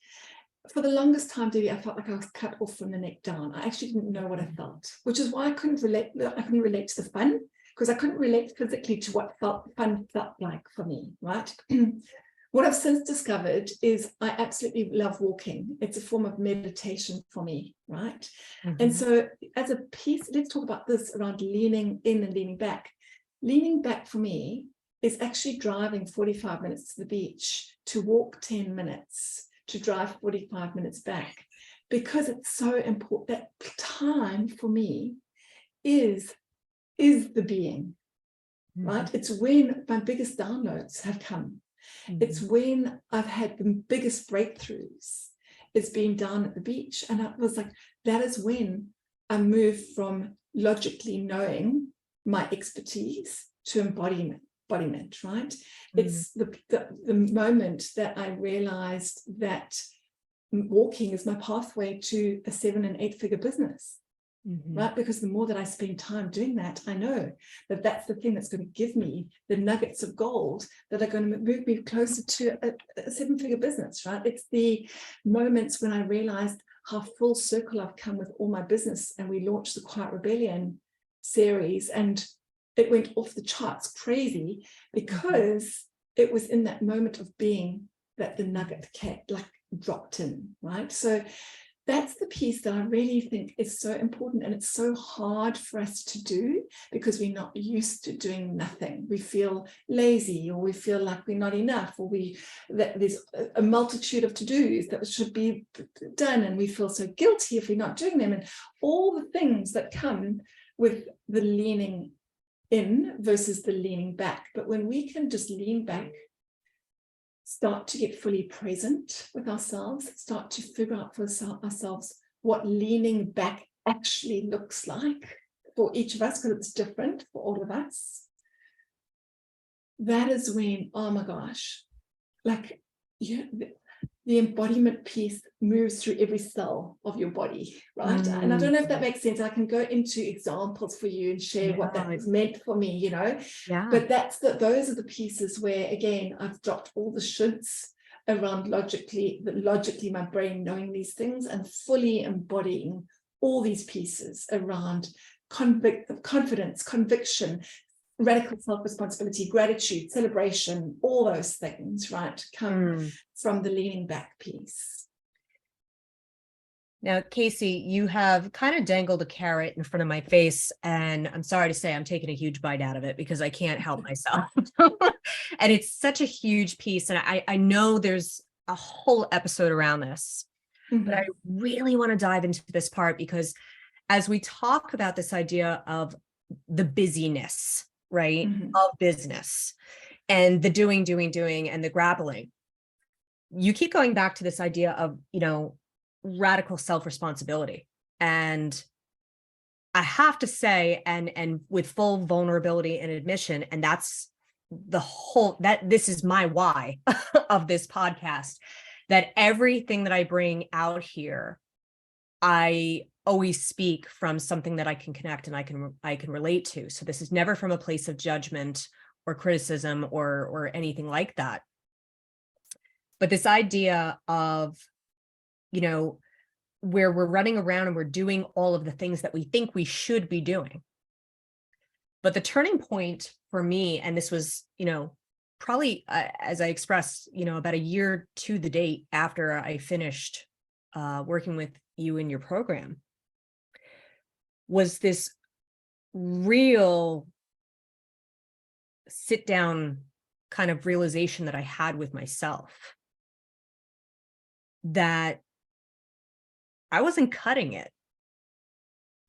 Speaker 2: For the longest time, Debbie, I felt like I was cut off from the neck down. I actually didn't know what I felt, which is why I couldn't relate to the fun, because I couldn't relate physically to what fun felt like for me, right? What I've since discovered is I absolutely love walking. It's a form of meditation for me, right? And so as a piece, let's talk about this around leaning in and leaning back. Leaning back for me is actually driving 45 minutes to the beach, to walk 10 minutes, to drive 45 minutes back, because it's so important. That time for me is the being, right? It's when my biggest downloads have come. It's when I've had the biggest breakthroughs. It's been down at the beach. And I was like, that is when I moved from logically knowing my expertise to embodiment, right? It's the moment that I realized that walking is my pathway to a 7- and 8-figure business. Right? Because the more that I spend time doing that, I know that that's the thing that's going to give me the nuggets of gold that are going to move me closer to a 7-figure business, right? It's the moments when I realized how full circle I've come with all my business, and we launched the Quiet Rebellion series, and it went off the charts crazy because it was in that moment of being that the nugget dropped in, right? So that's the piece that I really think is so important, and it's so hard for us to do because we're not used to doing nothing. We feel lazy, or we feel like we're not enough, or that there's a multitude of to-dos that should be done, and we feel so guilty if we're not doing them, and all the things that come with the leaning in versus the leaning back. But when we can just lean back, start to get fully present with ourselves, start to figure out for ourselves what leaning back actually looks like for each of us, because it's different for all of us. That is when, oh my gosh, like the embodiment piece moves through every cell of your body, right? And I don't know if that makes sense. I can go into examples for you and share what that was meant for me, you know. But those are the pieces where, again, I've dropped all the shoulds around logically my brain knowing these things, and fully embodying all these pieces around confidence, conviction, radical self-responsibility, gratitude, celebration, all those things, right, come from the leaning back piece.
Speaker 1: Now, Casey, you have kind of dangled a carrot in front of my face, and I'm sorry to say I'm taking a huge bite out of it because I can't help myself. And it's such a huge piece, and I know there's a whole episode around this, but I really want to dive into this part, because as we talk about this idea of the busyness, right, of business, and the doing, and the grappling, you keep going back to this idea of, radical self-responsibility. And I have to say, and with full vulnerability and admission, and that's this is my why of this podcast, that everything that I bring out here, I always speak from something that I can connect and I can relate to. So this is never from a place of judgment or criticism or anything like that. But this idea of, where we're running around and we're doing all of the things that we think we should be doing. But the turning point for me, and this was, probably as I expressed, about a year to the date after I finished working with you in your program, was this real sit down kind of realization that I had with myself, that I wasn't cutting it.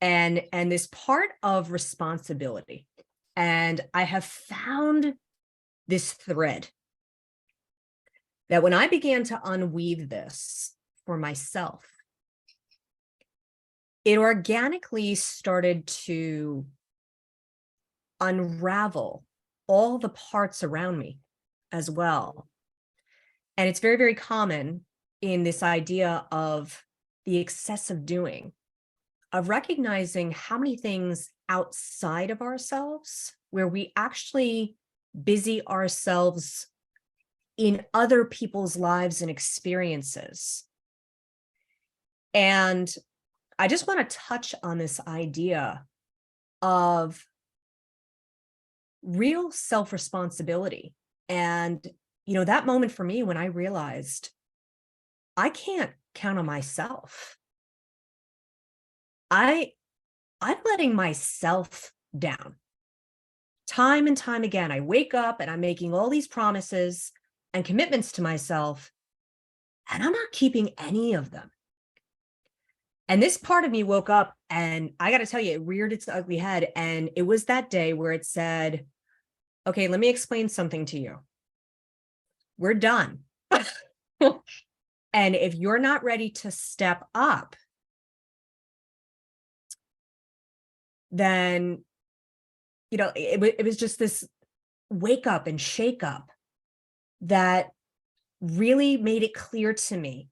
Speaker 1: And this part of responsibility. And I have found this thread that when I began to unweave this for myself, it organically started to unravel all the parts around me as well. And it's very, very common in this idea of the excessive doing, of recognizing how many things outside of ourselves where we actually busy ourselves in other people's lives and experiences. And I just want to touch on this idea of real self-responsibility. And, that moment for me when I realized I can't count on myself. I'm letting myself down time and time again. I wake up and I'm making all these promises and commitments to myself, and I'm not keeping any of them. And this part of me woke up, and I got to tell you, it reared its ugly head. And it was that day where it said, okay, let me explain something to you. We're done. And if you're not ready to step up, then, it was just this wake up and shake up that really made it clear to me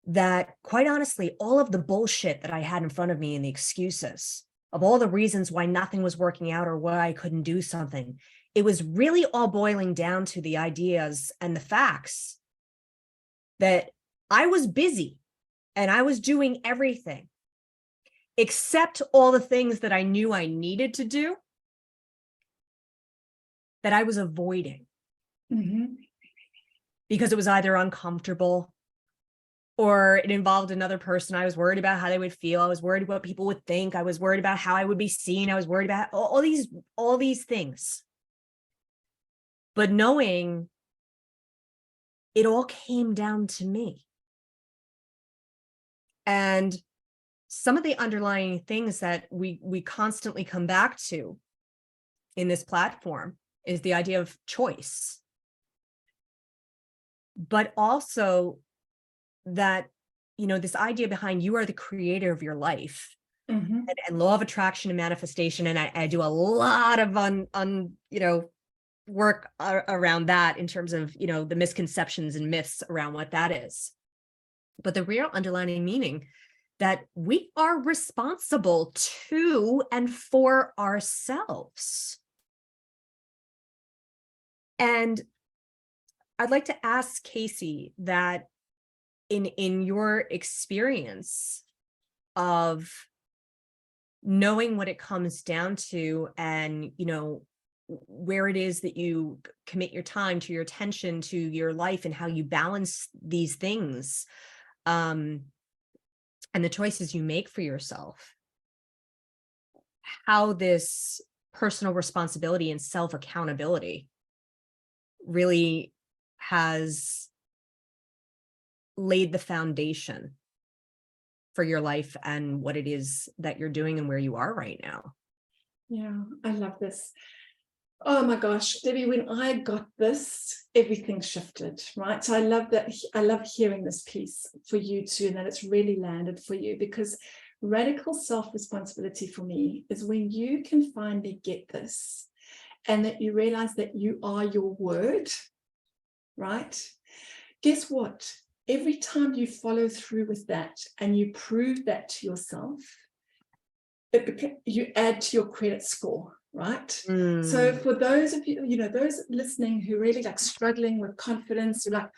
Speaker 1: that, quite honestly, all of the bullshit that I had in front of me and the excuses of all the reasons why nothing was working out or why I couldn't do something, it was really all boiling down to the ideas and the facts that I was busy and I was doing everything except all the things that I knew I needed to do that I was avoiding.
Speaker 2: Mm-hmm.
Speaker 1: Because it was either uncomfortable or it involved another person. I was worried about how they would feel. I was worried about what people would think. I was worried about how I would be seen. I was worried about all these things. But knowing it all came down to me. And some of the underlying things that we constantly come back to in this platform is the idea of choice. But also that, this idea behind you are the creator of your life.
Speaker 2: Mm-hmm.
Speaker 1: And law of attraction and manifestation. And I do a lot of work around that in terms of, the misconceptions and myths around what that is. But the real underlying meaning that we are responsible to and for ourselves. And I'd like to ask Casey that in your experience of knowing what it comes down to and, where it is that you commit your time to, your attention to, your life, and how you balance these things, and the choices you make for yourself, how this personal responsibility and self-accountability really has laid the foundation for your life and what it is that you're doing and where you are right now.
Speaker 2: Yeah, I love this. Oh my gosh, Debbie, when I got this, everything shifted, right? So I love that. I love hearing this piece for you too, and that it's really landed for you, because radical self-responsibility for me is when you can finally get this and that you realize that you are your word, right? Guess what? Every time you follow through with that and you prove that to yourself, you add to your credit score, right? So for those of you, those listening who really like struggling with confidence, you're like,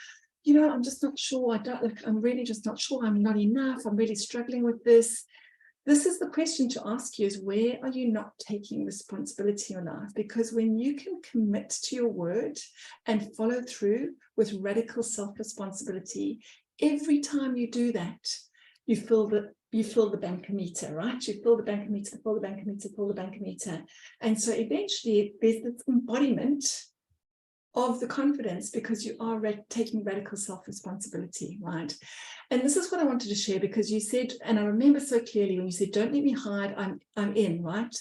Speaker 2: I'm just not sure. I'm really just not sure. I'm not enough. I'm really struggling with this. This is the question to ask you, is where are you not taking responsibility in your life? Because when you can commit to your word and follow through with radical self-responsibility, every time you do that, you fill the banker meter, right? You fill the banker meter, fill the banker meter, fill the banker meter. And so eventually there's this embodiment of the confidence, because you are taking radical self-responsibility, right? And this is what I wanted to share, because you said, and I remember so clearly when you said, don't let me hide, I'm in, right?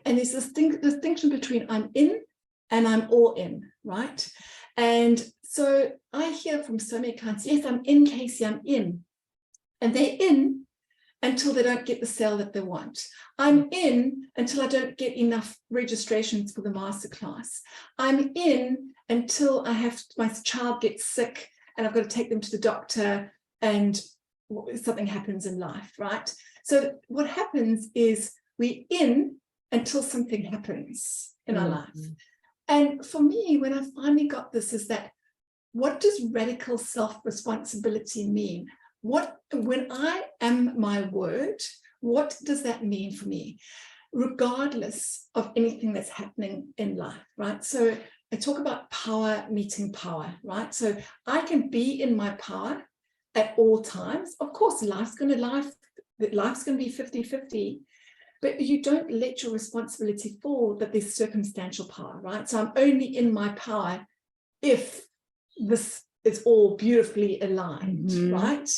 Speaker 2: And there's this distinction between I'm in and I'm all in, right? And so I hear from so many clients, yes, I'm in, Casey, I'm in. And they're in until they don't get the sale that they want. I'm in until I don't get enough registrations for the masterclass. I'm in until my child gets sick and I've got to take them to the doctor and something happens in life, right? So what happens is we in until something happens in our life. And for me, when I finally got this, is that what does radical self-responsibility mean? When I am my word, what does that mean for me? Regardless of anything that's happening in life, right? So I talk about power meeting power, right? So I can be in my power at all times. Of course, life's going to be 50-50, but you don't let your responsibility fall that there's circumstantial power, right? So I'm only in my power if this is all beautifully aligned, right?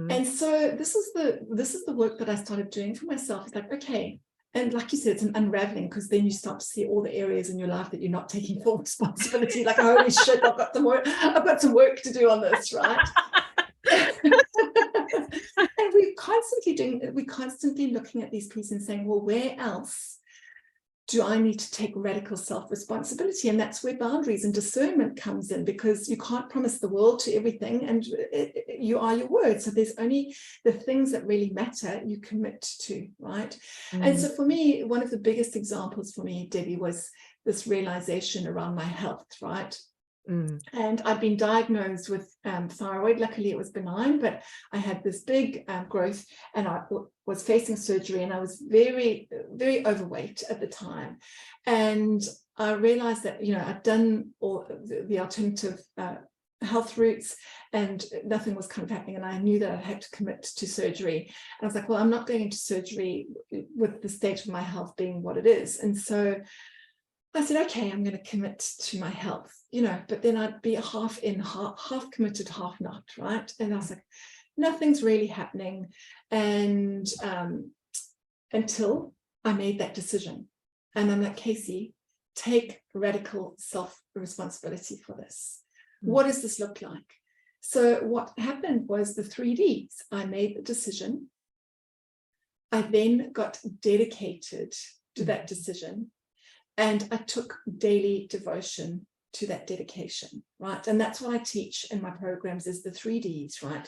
Speaker 2: And so this is the work that I started doing for myself. It's like, okay, and like you said, it's an unraveling, because then you start to see all the areas in your life that you're not taking full responsibility. Like, holy shit, I've got some work to do on this, right? And we're constantly looking at these pieces and saying, well, where else do I need to take radical self-responsibility? And that's where boundaries and discernment comes in, because you can't promise the world to everything, and you are your word. So there's only the things that really matter you commit to, right? And so for me, one of the biggest examples for me, Debbie, was this realization around my health, right? And I'd been diagnosed with thyroid. Luckily, it was benign, but I had this big growth, and I was facing surgery, and I was very, very overweight at the time. And I realized that, I'd done all the alternative health routes, and nothing was kind of happening. And I knew that I had to commit to surgery. And I was like, well, I'm not going into surgery with the state of my health being what it is. And so I said, okay, I'm going to commit to my health, but then I'd be half committed, half not, right? And I was like, nothing's really happening. And until I made that decision. And I'm like, Casey, take radical self-responsibility for this. What does this look like? So what happened was the 3Ds. I made the decision. I then got dedicated to that decision. And I took daily devotion to that dedication, right? And that's what I teach in my programs, is the 3Ds, right?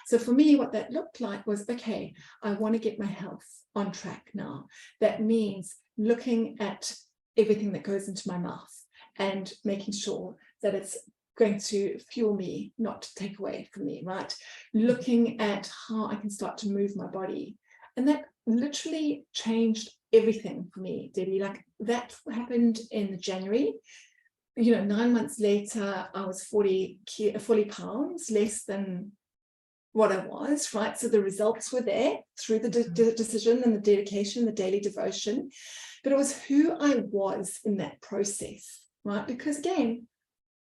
Speaker 2: So for me, what that looked like was, okay, I want to get my health on track now. That means looking at everything that goes into my mouth and making sure that it's going to fuel me, not to take away from me, right? Looking at how I can start to move my body. And that literally changed everything for me, Debbie. Like, that happened in January. 9 months later, I was 40 pounds less than what I was, right? So the results were there through the decision and the dedication, the daily devotion. But it was who I was in that process, right? Because again,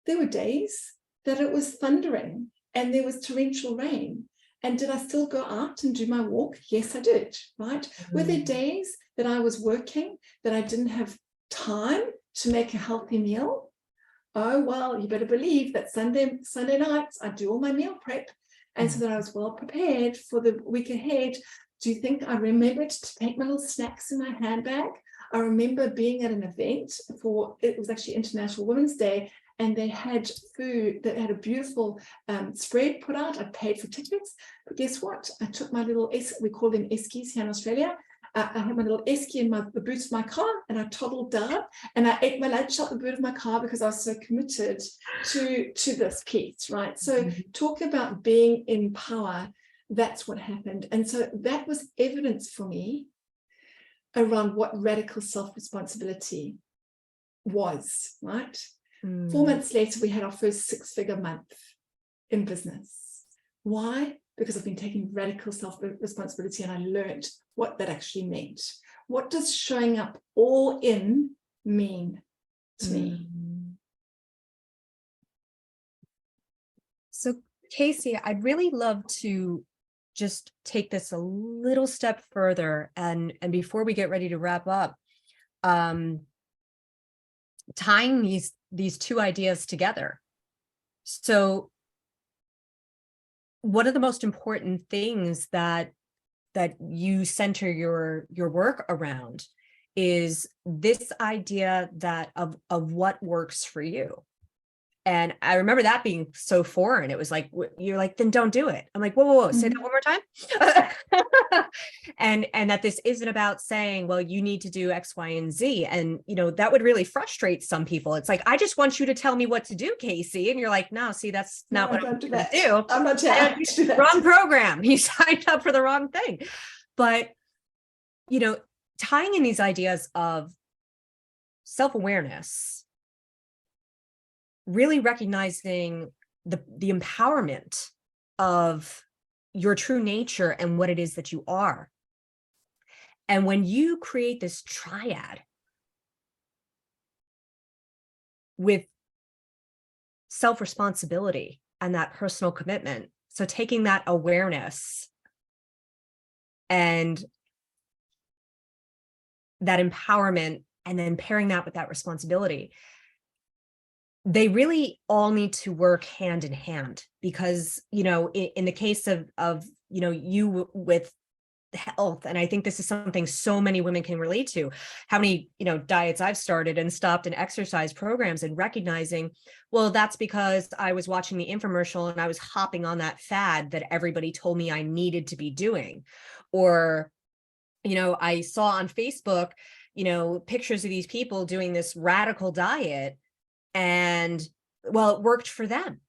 Speaker 2: there were days that it was thundering and there was torrential rain. And did I still go out and do my walk? Yes, I did, right? Were there days that I was working that I didn't have time to make a healthy meal? Oh, well, you better believe that Sunday nights, I do all my meal prep. And so that I was well prepared for the week ahead. Do you think I remembered to take my little snacks in my handbag? I remember being at an event it was actually International Women's Day, and they had food that had a beautiful spread put out. I paid for tickets, but guess what? I took my little, we call them eskies here in Australia. I had my little esky in the boot of my car, and I toddled down and I ate my lunch out the boot of my car because I was so committed to this piece, right? So talk about being in power, that's what happened. And so that was evidence for me around what radical self-responsibility was, right? 4 months later, we had our first 6-figure month in business. Why? Because I've been taking radical self-responsibility, and I learned what that actually meant. What does showing up all in mean to me?
Speaker 1: So, Casey, I'd really love to just take this a little step further, and before we get ready to wrap up, tying these two ideas together. So one of the most important things that you center your work around is this idea that of what works for you. And I remember that being so foreign. It was like, you're like, then don't do it. I'm like, whoa, whoa, whoa, say that one more time. And that this isn't about saying, well, you need to do X, Y, and Z. And, that would really frustrate some people. It's like, I just want you to tell me what to do, Casey. And you're like, no, see, that's not what I'm going to do.
Speaker 2: I'm not telling you to do that.
Speaker 1: Wrong program. You signed up for the wrong thing. But, tying in these ideas of self-awareness, really recognizing the empowerment of your true nature and what it is that you are. And when you create this triad with self-responsibility and that personal commitment, so taking that awareness and that empowerment and then pairing that with that responsibility, they really all need to work hand in hand. Because, in the case of you with health, and I think this is something so many women can relate to, how many, diets I've started and stopped and exercise programs, and recognizing, well, that's because I was watching the infomercial and I was hopping on that fad that everybody told me I needed to be doing. Or, I saw on Facebook, pictures of these people doing this radical diet, and well, it worked for them.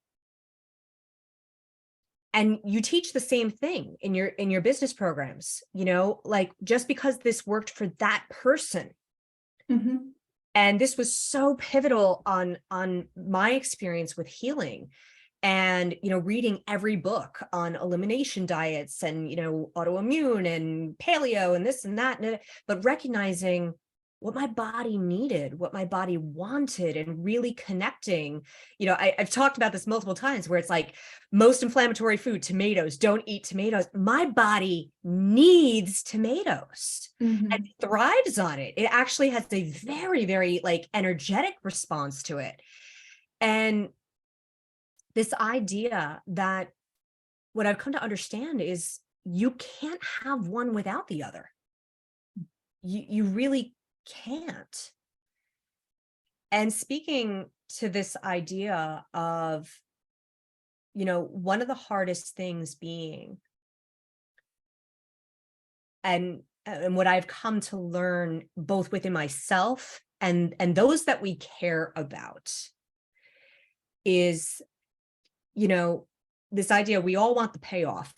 Speaker 1: And you teach the same thing in your business programs, like, just because this worked for that person.
Speaker 2: Mm-hmm.
Speaker 1: And this was so pivotal on my experience with healing, and reading every book on elimination diets and autoimmune and paleo and this and that, but recognizing what my body needed, what my body wanted, and really connecting. I've talked about this multiple times, where it's like, most inflammatory food, tomatoes, don't eat tomatoes. My body needs tomatoes and thrives on it. It actually has a very, very energetic response to it. And this idea that what I've come to understand is you can't have one without the other. You really can't. And speaking to this idea of, one of the hardest things being, and what I've come to learn both within myself and those that we care about, is, this idea, we all want the payoff.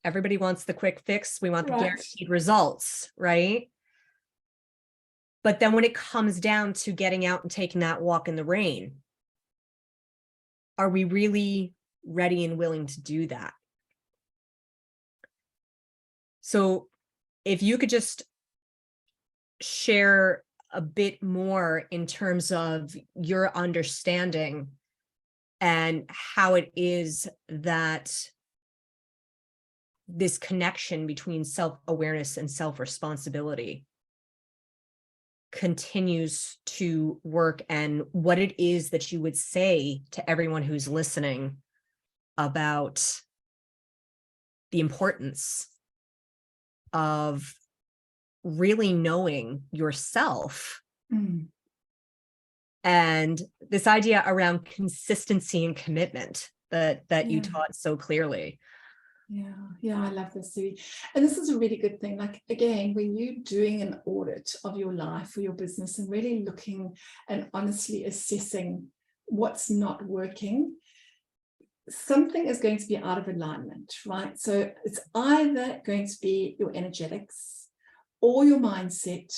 Speaker 1: Everybody wants the quick fix. We want the guaranteed results, right? But then when it comes down to getting out and taking that walk in the rain, are we really ready and willing to do that? So if you could just share a bit more in terms of your understanding and how it is that this connection between self-awareness and self-responsibility continues to work, and what it is that you would say to everyone who's listening about the importance of really knowing yourself. And this idea around consistency and commitment that you taught so clearly.
Speaker 2: Yeah, I love this, Sue. And this is a really good thing. Like, again, when you're doing an audit of your life or your business and really looking and honestly assessing what's not working, something is going to be out of alignment, right? So it's either going to be your energetics or your mindset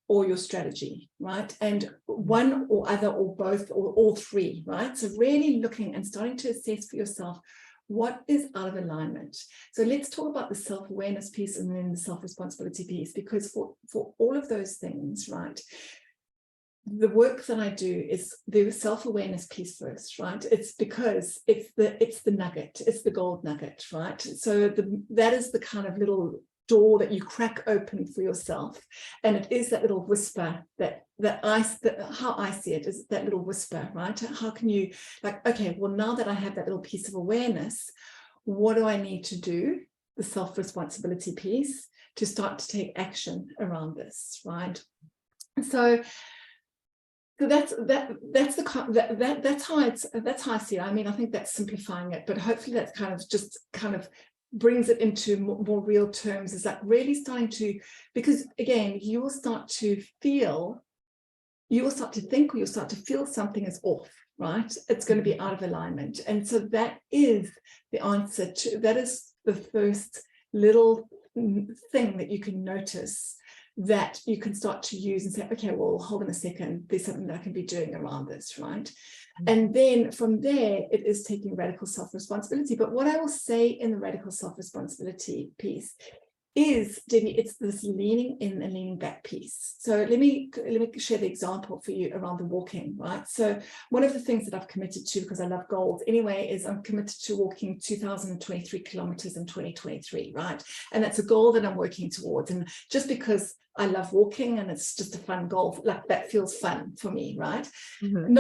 Speaker 2: or your strategy, right? And one or other or both or all three, right? So really looking and starting to assess for yourself, what is out of alignment? So let's talk about the self-awareness piece and then the self-responsibility piece, because for all of those things, right, the work that I do is the self-awareness piece first, right? It's because it's the nugget, it's the gold nugget, right? So that is the kind of little door that you crack open for yourself, and it is that little whisper how I see it is that little whisper, right? How can you, like, okay, well, now that I have that little piece of awareness, what do I need to do, the self-responsibility piece, to start to take action around this, right? So So that's how I see it. I mean, I think that's simplifying it, but hopefully that's kind of brings it into more real terms, is like really starting to, because again, you will start to think, or you'll start to feel something is off, right? It's going to be out of alignment. And so that is the answer to, that is the first little thing that you can notice, that you can start to use and say, okay, well, hold on a second, there's something that I can be doing around this, right? And then from there, it is taking radical self-responsibility. But what I will say in the radical self-responsibility piece is, Debbie, it's this leaning in and leaning back piece. So let me share the example for you around the walking, right? So one of the things that I've committed to, because I love goals anyway, is I'm committed to walking 2,023 kilometers in 2023, right? And that's a goal that I'm working towards. And just because I love walking and it's just a fun goal, like that feels fun for me, right?
Speaker 1: Mm-hmm.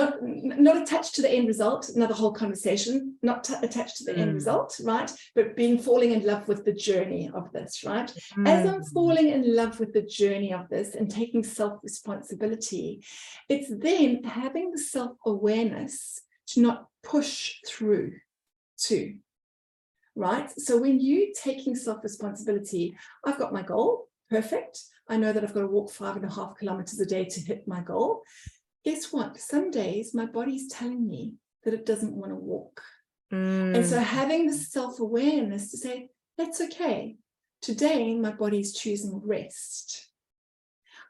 Speaker 2: Not attached to the end result, another whole conversation, not attached to the end result, right? But falling in love with the journey of this, right? As I'm falling in love with the journey of this and taking self-responsibility, it's then having the self-awareness to not push through to, right? So when you taking self-responsibility, I've got my goal, perfect. I know that I've got to walk 5.5 kilometers a day to hit my goal. Guess what? Some days my body's telling me that it doesn't want to walk. And so having the self-awareness to say, that's okay. Today, my body's choosing rest.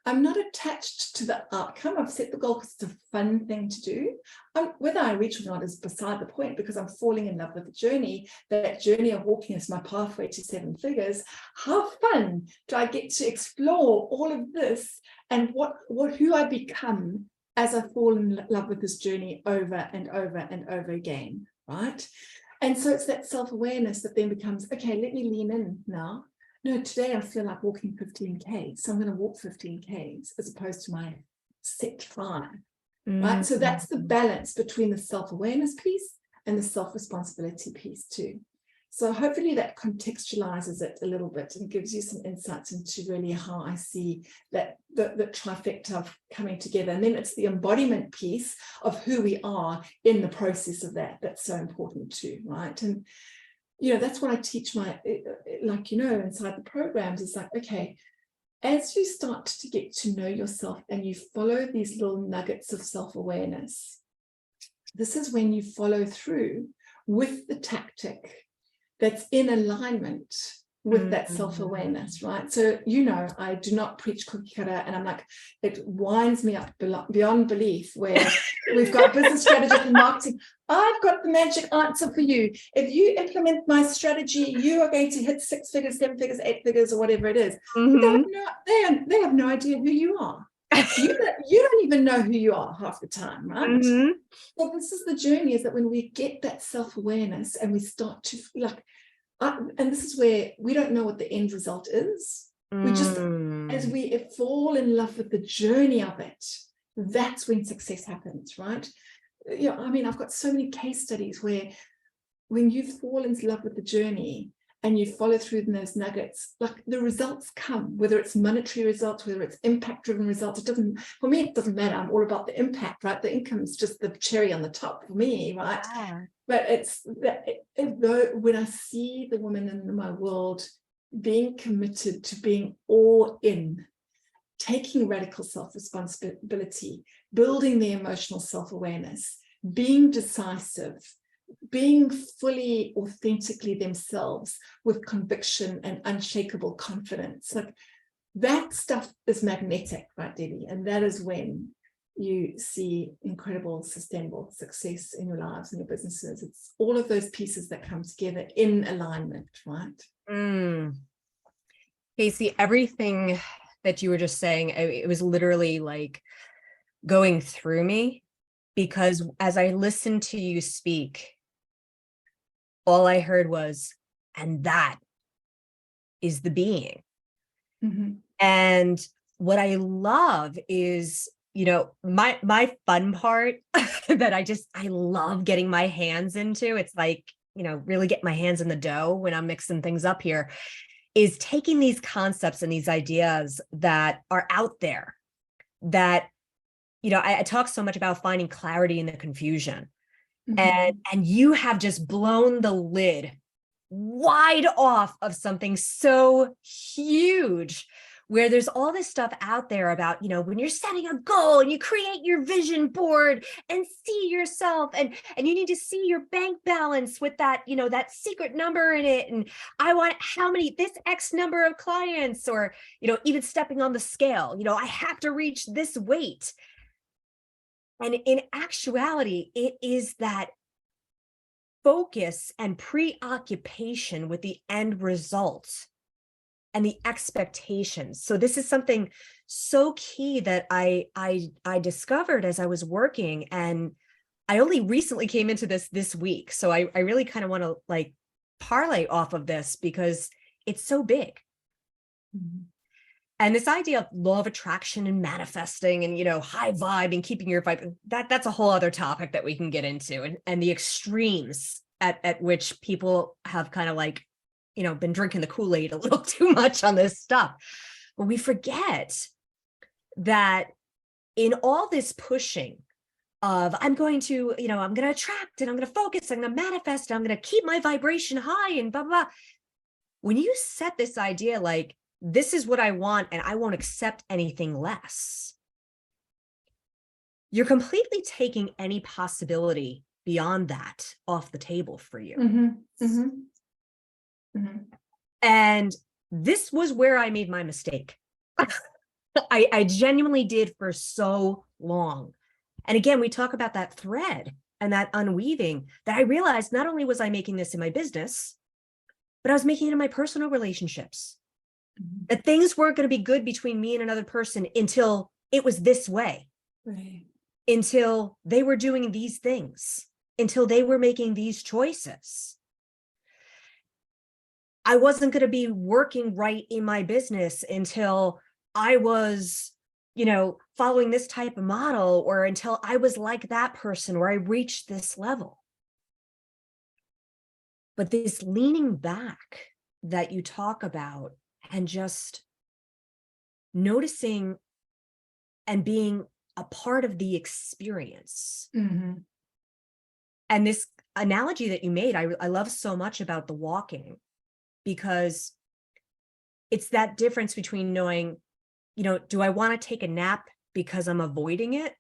Speaker 2: I'm not attached to the outcome. I've set the goal because it's a fun thing to do. Whether I reach or not is beside the point, because I'm falling in love with the journey. That journey of walking is my pathway to 7 figures. How fun do I get to explore all of this and who I become as I fall in love with this journey over and over and over again, right? And so it's that self-awareness that then becomes, okay, let me lean in now. No, today I feel like walking 15K, so I'm going to walk 15Ks as opposed to my set 5, right? So that's the balance between the self-awareness piece and the self-responsibility piece too. So hopefully that contextualizes it a little bit and gives you some insights into really how I see that the trifecta of coming together. And then it's the embodiment piece of who we are in the process of that. That's so important too, right? And that's what I teach inside the programs. It's like, okay, as you start to get to know yourself and you follow these little nuggets of self-awareness, this is when you follow through with the tactic that's in alignment with that self-awareness, right? So, I do not preach cookie cutter, and I'm like, it winds me up beyond belief where we've got business strategy and marketing. I've got the magic answer for you. If you implement my strategy, you are going to hit 6 figures, 7 figures, 8 figures, or whatever it is. They have no idea who you are. You don't even know who you are half the time, right? So this is the journey, is that when we get that self-awareness and we start to and this is where we don't know what the end result is. We just, as we fall in love with the journey of it, that's when success happens, right? I've got so many case studies where when you fall in love with the journey and you follow through in those nuggets, like the results come, whether it's monetary results, whether it's impact-driven results. For me, it doesn't matter. I'm all about the impact, right? The income is just the cherry on the top for me, right? Yeah. But it's that when I see the women in my world being committed to being all in, taking radical self-responsibility, building the emotional self-awareness, being decisive, being fully authentically themselves with conviction and unshakable confidence, like that stuff is magnetic, right, Debbie? And that is when you see incredible sustainable success in your lives and your businesses. It's all of those pieces that come together in alignment, right?
Speaker 1: Casey, everything that you were just saying, it was literally like going through me, because as I listened to you speak, all I heard was, and that is the being. And what I love is, my fun part that I love getting my hands into. It's like, really get my hands in the dough when I'm mixing things up here, is taking these concepts and these ideas that are out there that, I talk so much about finding clarity in the confusion.
Speaker 2: Mhm.
Speaker 1: And you have just blown the lid wide off of something so huge, where there's all this stuff out there about, when you're setting a goal and you create your vision board and see yourself, and you need to see your bank balance with that, that secret number in it. And I want this X number of clients, or, even stepping on the scale, I have to reach this weight. And in actuality, it is that focus and preoccupation with the end result and the expectations. So this is something so key that I discovered as I was working, and I only recently came into this week. So I really kind of want to like parlay off of this because it's so big.
Speaker 2: Mhm.
Speaker 1: And this idea of law of attraction and manifesting and, high vibe and keeping your vibe, that's a whole other topic that we can get into, and the extremes at which people have kind of like, been drinking the Kool-Aid a little too much on this stuff. But we forget that in all this pushing of I'm going to attract, and I'm going to focus, I'm going to manifest, I'm going to keep my vibration high and blah, blah. When you set this idea, like, this is what I want, and I won't accept anything less, you're completely taking any possibility beyond that off the table for you.
Speaker 2: Mhm. Mhm. Mhm.
Speaker 1: And this was where I made my mistake. I genuinely did for so long. And again, we talk about that thread and that unweaving, that I realized not only was I making this in my business, but I was making it in my personal relationships.
Speaker 2: Mhm.
Speaker 1: That things weren't going to be good between me and another person until it was this way,
Speaker 2: Right.
Speaker 1: until they were doing these things, until they were making these choices. I wasn't going to be working right in my business until I was, following this type of model, or until I was like that person, or I reached this level. But this leaning back that you talk about, and just noticing and being a part of the experience.
Speaker 2: Mhm.
Speaker 1: And this analogy that you made, I love so much about the walking, because it's that difference between knowing, do I want to take a nap because I'm avoiding it?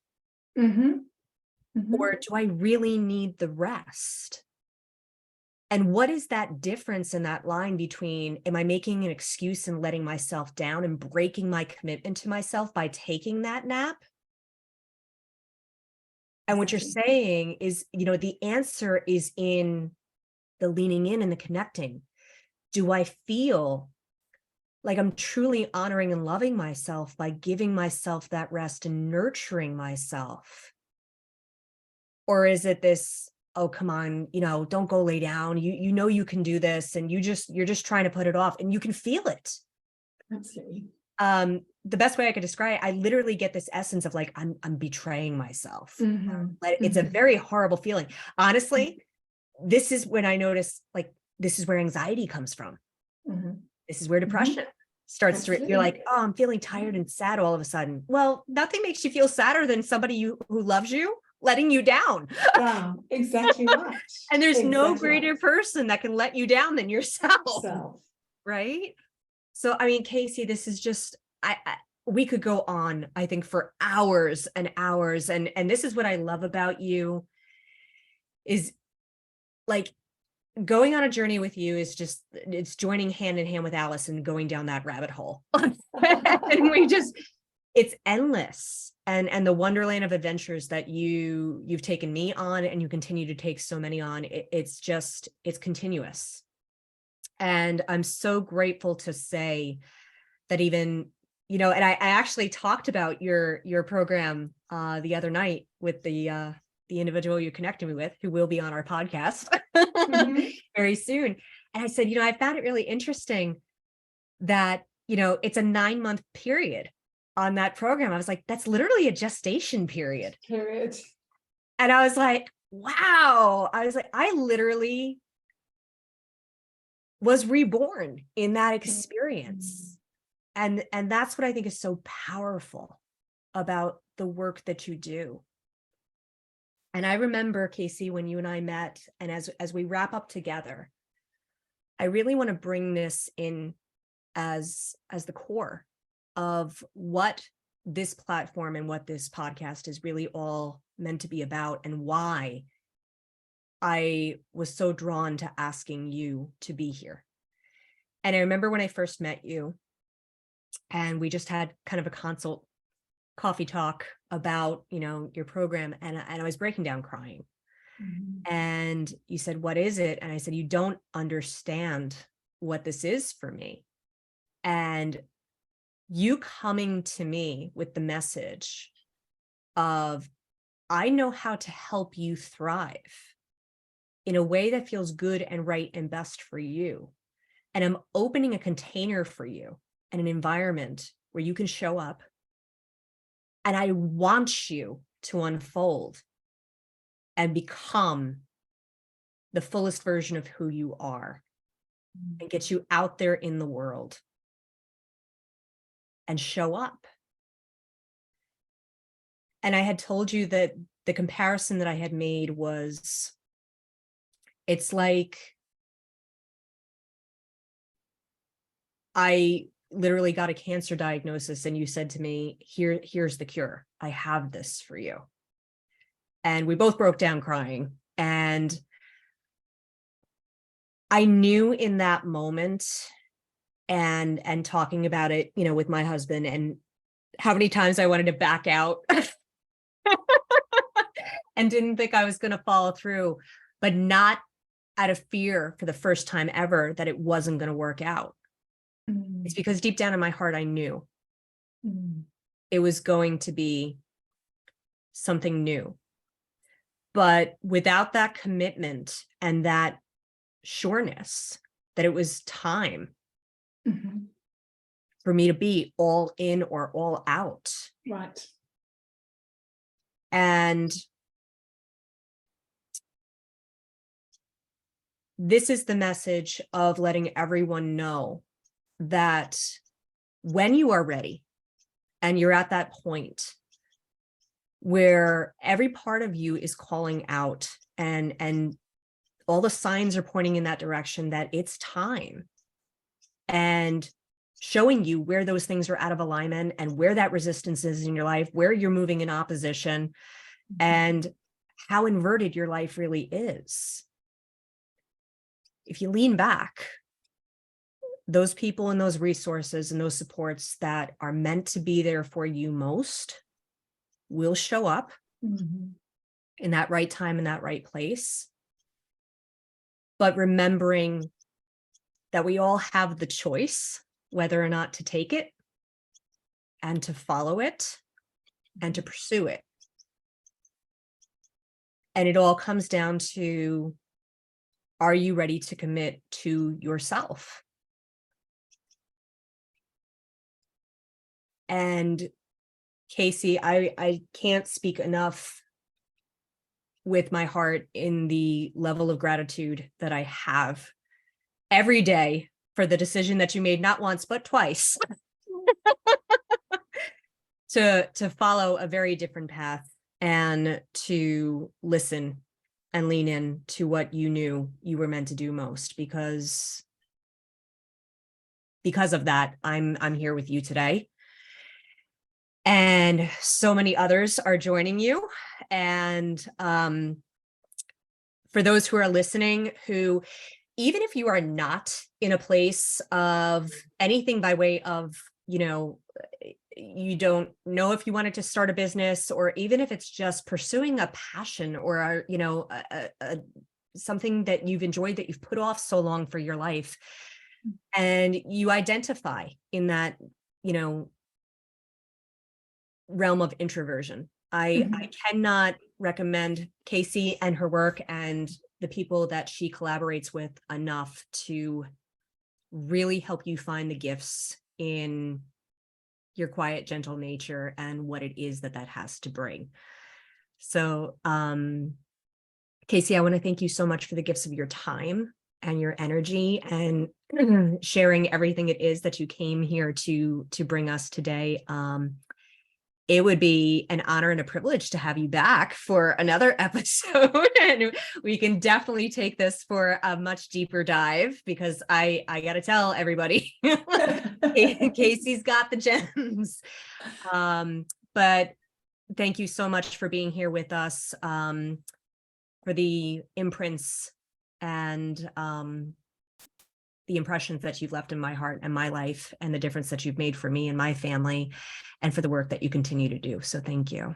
Speaker 2: Mhm. Mhm.
Speaker 1: Or do I really need the rest? And what is that difference in that line between, am I making an excuse and letting myself down and breaking my commitment to myself by taking that nap? And what you're
Speaker 2: Exactly.
Speaker 1: saying is, the answer is in the leaning in and the connecting. Do I feel like I'm truly honoring and loving myself by giving myself that rest and nurturing myself? Or is it this, oh, come on, don't go lay down. You can do this, and you're just trying to put it off, and you can feel it.
Speaker 2: Absolutely.
Speaker 1: The best way I could describe it, I literally get this essence of like, I'm betraying myself.
Speaker 2: Mhm.
Speaker 1: It's a
Speaker 2: Mhm.
Speaker 1: very horrible feeling. Honestly, this is when I notice, like, this is where anxiety comes from.
Speaker 2: Mhm.
Speaker 1: This is where
Speaker 2: Mhm.
Speaker 1: depression starts to, you're
Speaker 2: Absolutely.
Speaker 1: like, oh, I'm feeling tired and sad all of a sudden. Well, nothing makes you feel sadder than somebody who loves you letting you down.
Speaker 2: Wow. Exactly right.
Speaker 1: And there's no
Speaker 2: Exactly right.
Speaker 1: greater person that can let you down than yourself.
Speaker 2: Self.
Speaker 1: Right. So, I mean, Casey, this is just, we could go on, I think, for hours and hours. And this is what I love about you, is like, going on a journey with you is just, it's joining hand in hand with Alice and going down that rabbit hole. And it's endless. And the wonderland of adventures that you've taken me on, and you continue to take so many on, it's continuous. And I'm so grateful to say that, even, and I actually talked about your program the other night with the individual you connected me with, who will be on our podcast
Speaker 2: Mhm.
Speaker 1: very soon. And I said, I found it really interesting that, it's a 9-month period on that program. I was like, that's literally a gestation period.
Speaker 2: Period.
Speaker 1: And I was like, wow. I was like, I literally was reborn in that
Speaker 2: Mhm.
Speaker 1: experience. And that's what I think is so powerful about the work that you do. And I remember, Casey, when you and I met, and as we wrap up together, I really want to bring this in as the core of what this platform and what this podcast is really all meant to be about, and why I was so drawn to asking you to be here. And I remember when I first met you, and we just had kind of a consult coffee talk about, your program, and I was breaking down crying.
Speaker 2: Mhm.
Speaker 1: And you said, "What is it?" And I said, "You don't understand what this is for me." And you coming to me with the message of, I know how to help you thrive in a way that feels good and right and best for you. And I'm opening a container for you and an environment where you can show up. And I want you to unfold and become the fullest version of who you are, and get you out there in the world and show up. And I had told you that the comparison that I had made was, it's like I literally got a cancer diagnosis and you said to me, here's the cure. I have this for you. And we both broke down crying. And I knew in that moment, and talking about it, with my husband, and how many times I wanted to back out and didn't think I was going to follow through, but not out of fear for the first time ever that it wasn't going to work out. It's because deep down in my heart, I knew it was going to be something new. But without that commitment and that sureness that it was time for me to be all in or all out.
Speaker 2: Right.
Speaker 1: And this is the message of letting everyone know that when you are ready and you're at that point where every part of you is calling out, and all the signs are pointing in that direction, that it's time, and showing you where those things are out of alignment and where that resistance is in your life, where you're moving in opposition, and how inverted your life really is. If you lean back, those people and those resources and those supports that are meant to be there for you most will show up in that right time, in that right place. But remembering that we all have the choice whether or not to take it, and to follow it, and to pursue it. And it all comes down to, are you ready to commit to yourself? And Casey, I can't speak enough with my heart in the level of gratitude that I have every day for the decision that you made, not once, but twice, to follow a very different path, and to listen and lean in to what you knew you were meant to do most, because of that, I'm here with you today. And so many others are joining you. And for those who are listening, who, even if you are not in a place of anything by way of, you don't know if you wanted to start a business, or even if it's just pursuing a passion, or, something that you've enjoyed, that you've put off so long for your life, and you identify in that, realm of introversion. I cannot recommend Casey and her work and the people that she collaborates with enough to really help you find the gifts in your quiet, gentle nature, and what it is that has to bring. So, Casey, I want to thank you so much for the gifts of your time and your energy, and sharing everything it is that you came here to bring us today. it would be an honor and a privilege to have you back for another episode. And we can definitely take this for a much deeper dive, because I got to tell everybody, Casey's got the gems. But thank you so much for being here with us, for the imprints and the impressions that you've left in my heart and my life, and the difference that you've made for me and my family, and for the work that you continue to do. So thank you.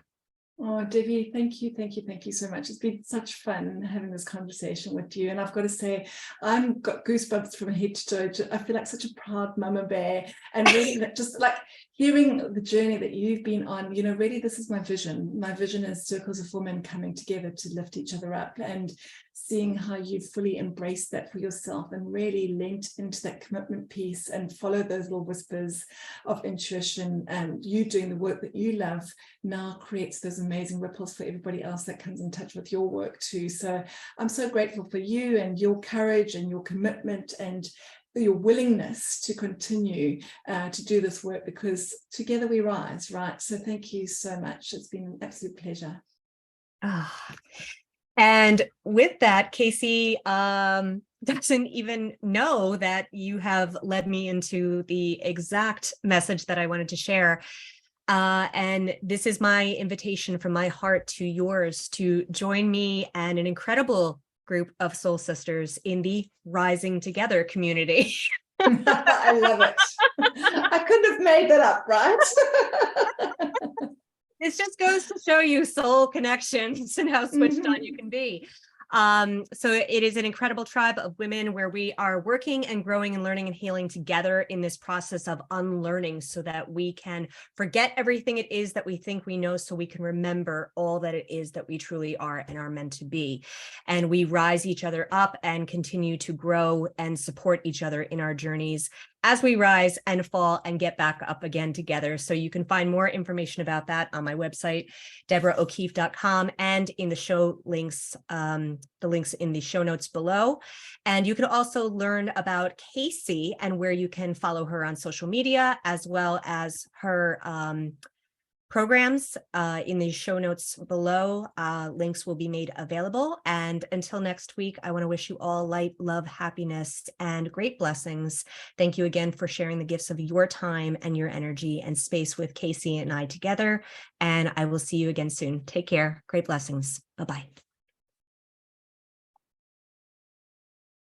Speaker 2: Oh, Debbie, thank you so much. It's been such fun having this conversation with you. And I've got to say, I've got goosebumps from head to toe. I feel like such a proud mama bear, and really just like hearing the journey that you've been on. You know, really, this is my vision. My vision is circles of women coming together to lift each other up, and seeing how you've fully embraced that for yourself and really linked into that commitment piece and follow those little whispers of intuition, and you doing the work that you love now creates those amazing ripples for everybody else that comes in touch with your work too. So I'm so grateful for you and your courage and your commitment and your willingness to continue to do this work, because together we rise, right? So thank you so much. It's been an absolute pleasure.
Speaker 1: And with that, Casey doesn't even know that you have led me into the exact message that I wanted to share. And this is my invitation from my heart to yours, to join me and an incredible group of soul sisters in the Rising Together community.
Speaker 2: I love it. I couldn't have made that up, right?
Speaker 1: This just goes to show you soul connections and how switched on you can be. So it is an incredible tribe of women where we are working and growing and learning and healing together in this process of unlearning, so that we can forget everything it is that we think we know, so we can remember all that it is that we truly are and are meant to be. And we rise each other up and continue to grow and support each other in our journeys as we rise and fall and get back up again together. So you can find more information about that on my website, DeborahO'Keefe.com, and in the show links, the links in the show notes below. And you can also learn about Casey and where you can follow her on social media, as well as her programs in the show notes below. Links will be made available. And until next week, I want to wish you all light, love, happiness, and great blessings. Thank you again for sharing the gifts of your time and your energy and space with Casey and I together. And I will see you again soon. Take care. Great blessings. Bye-bye.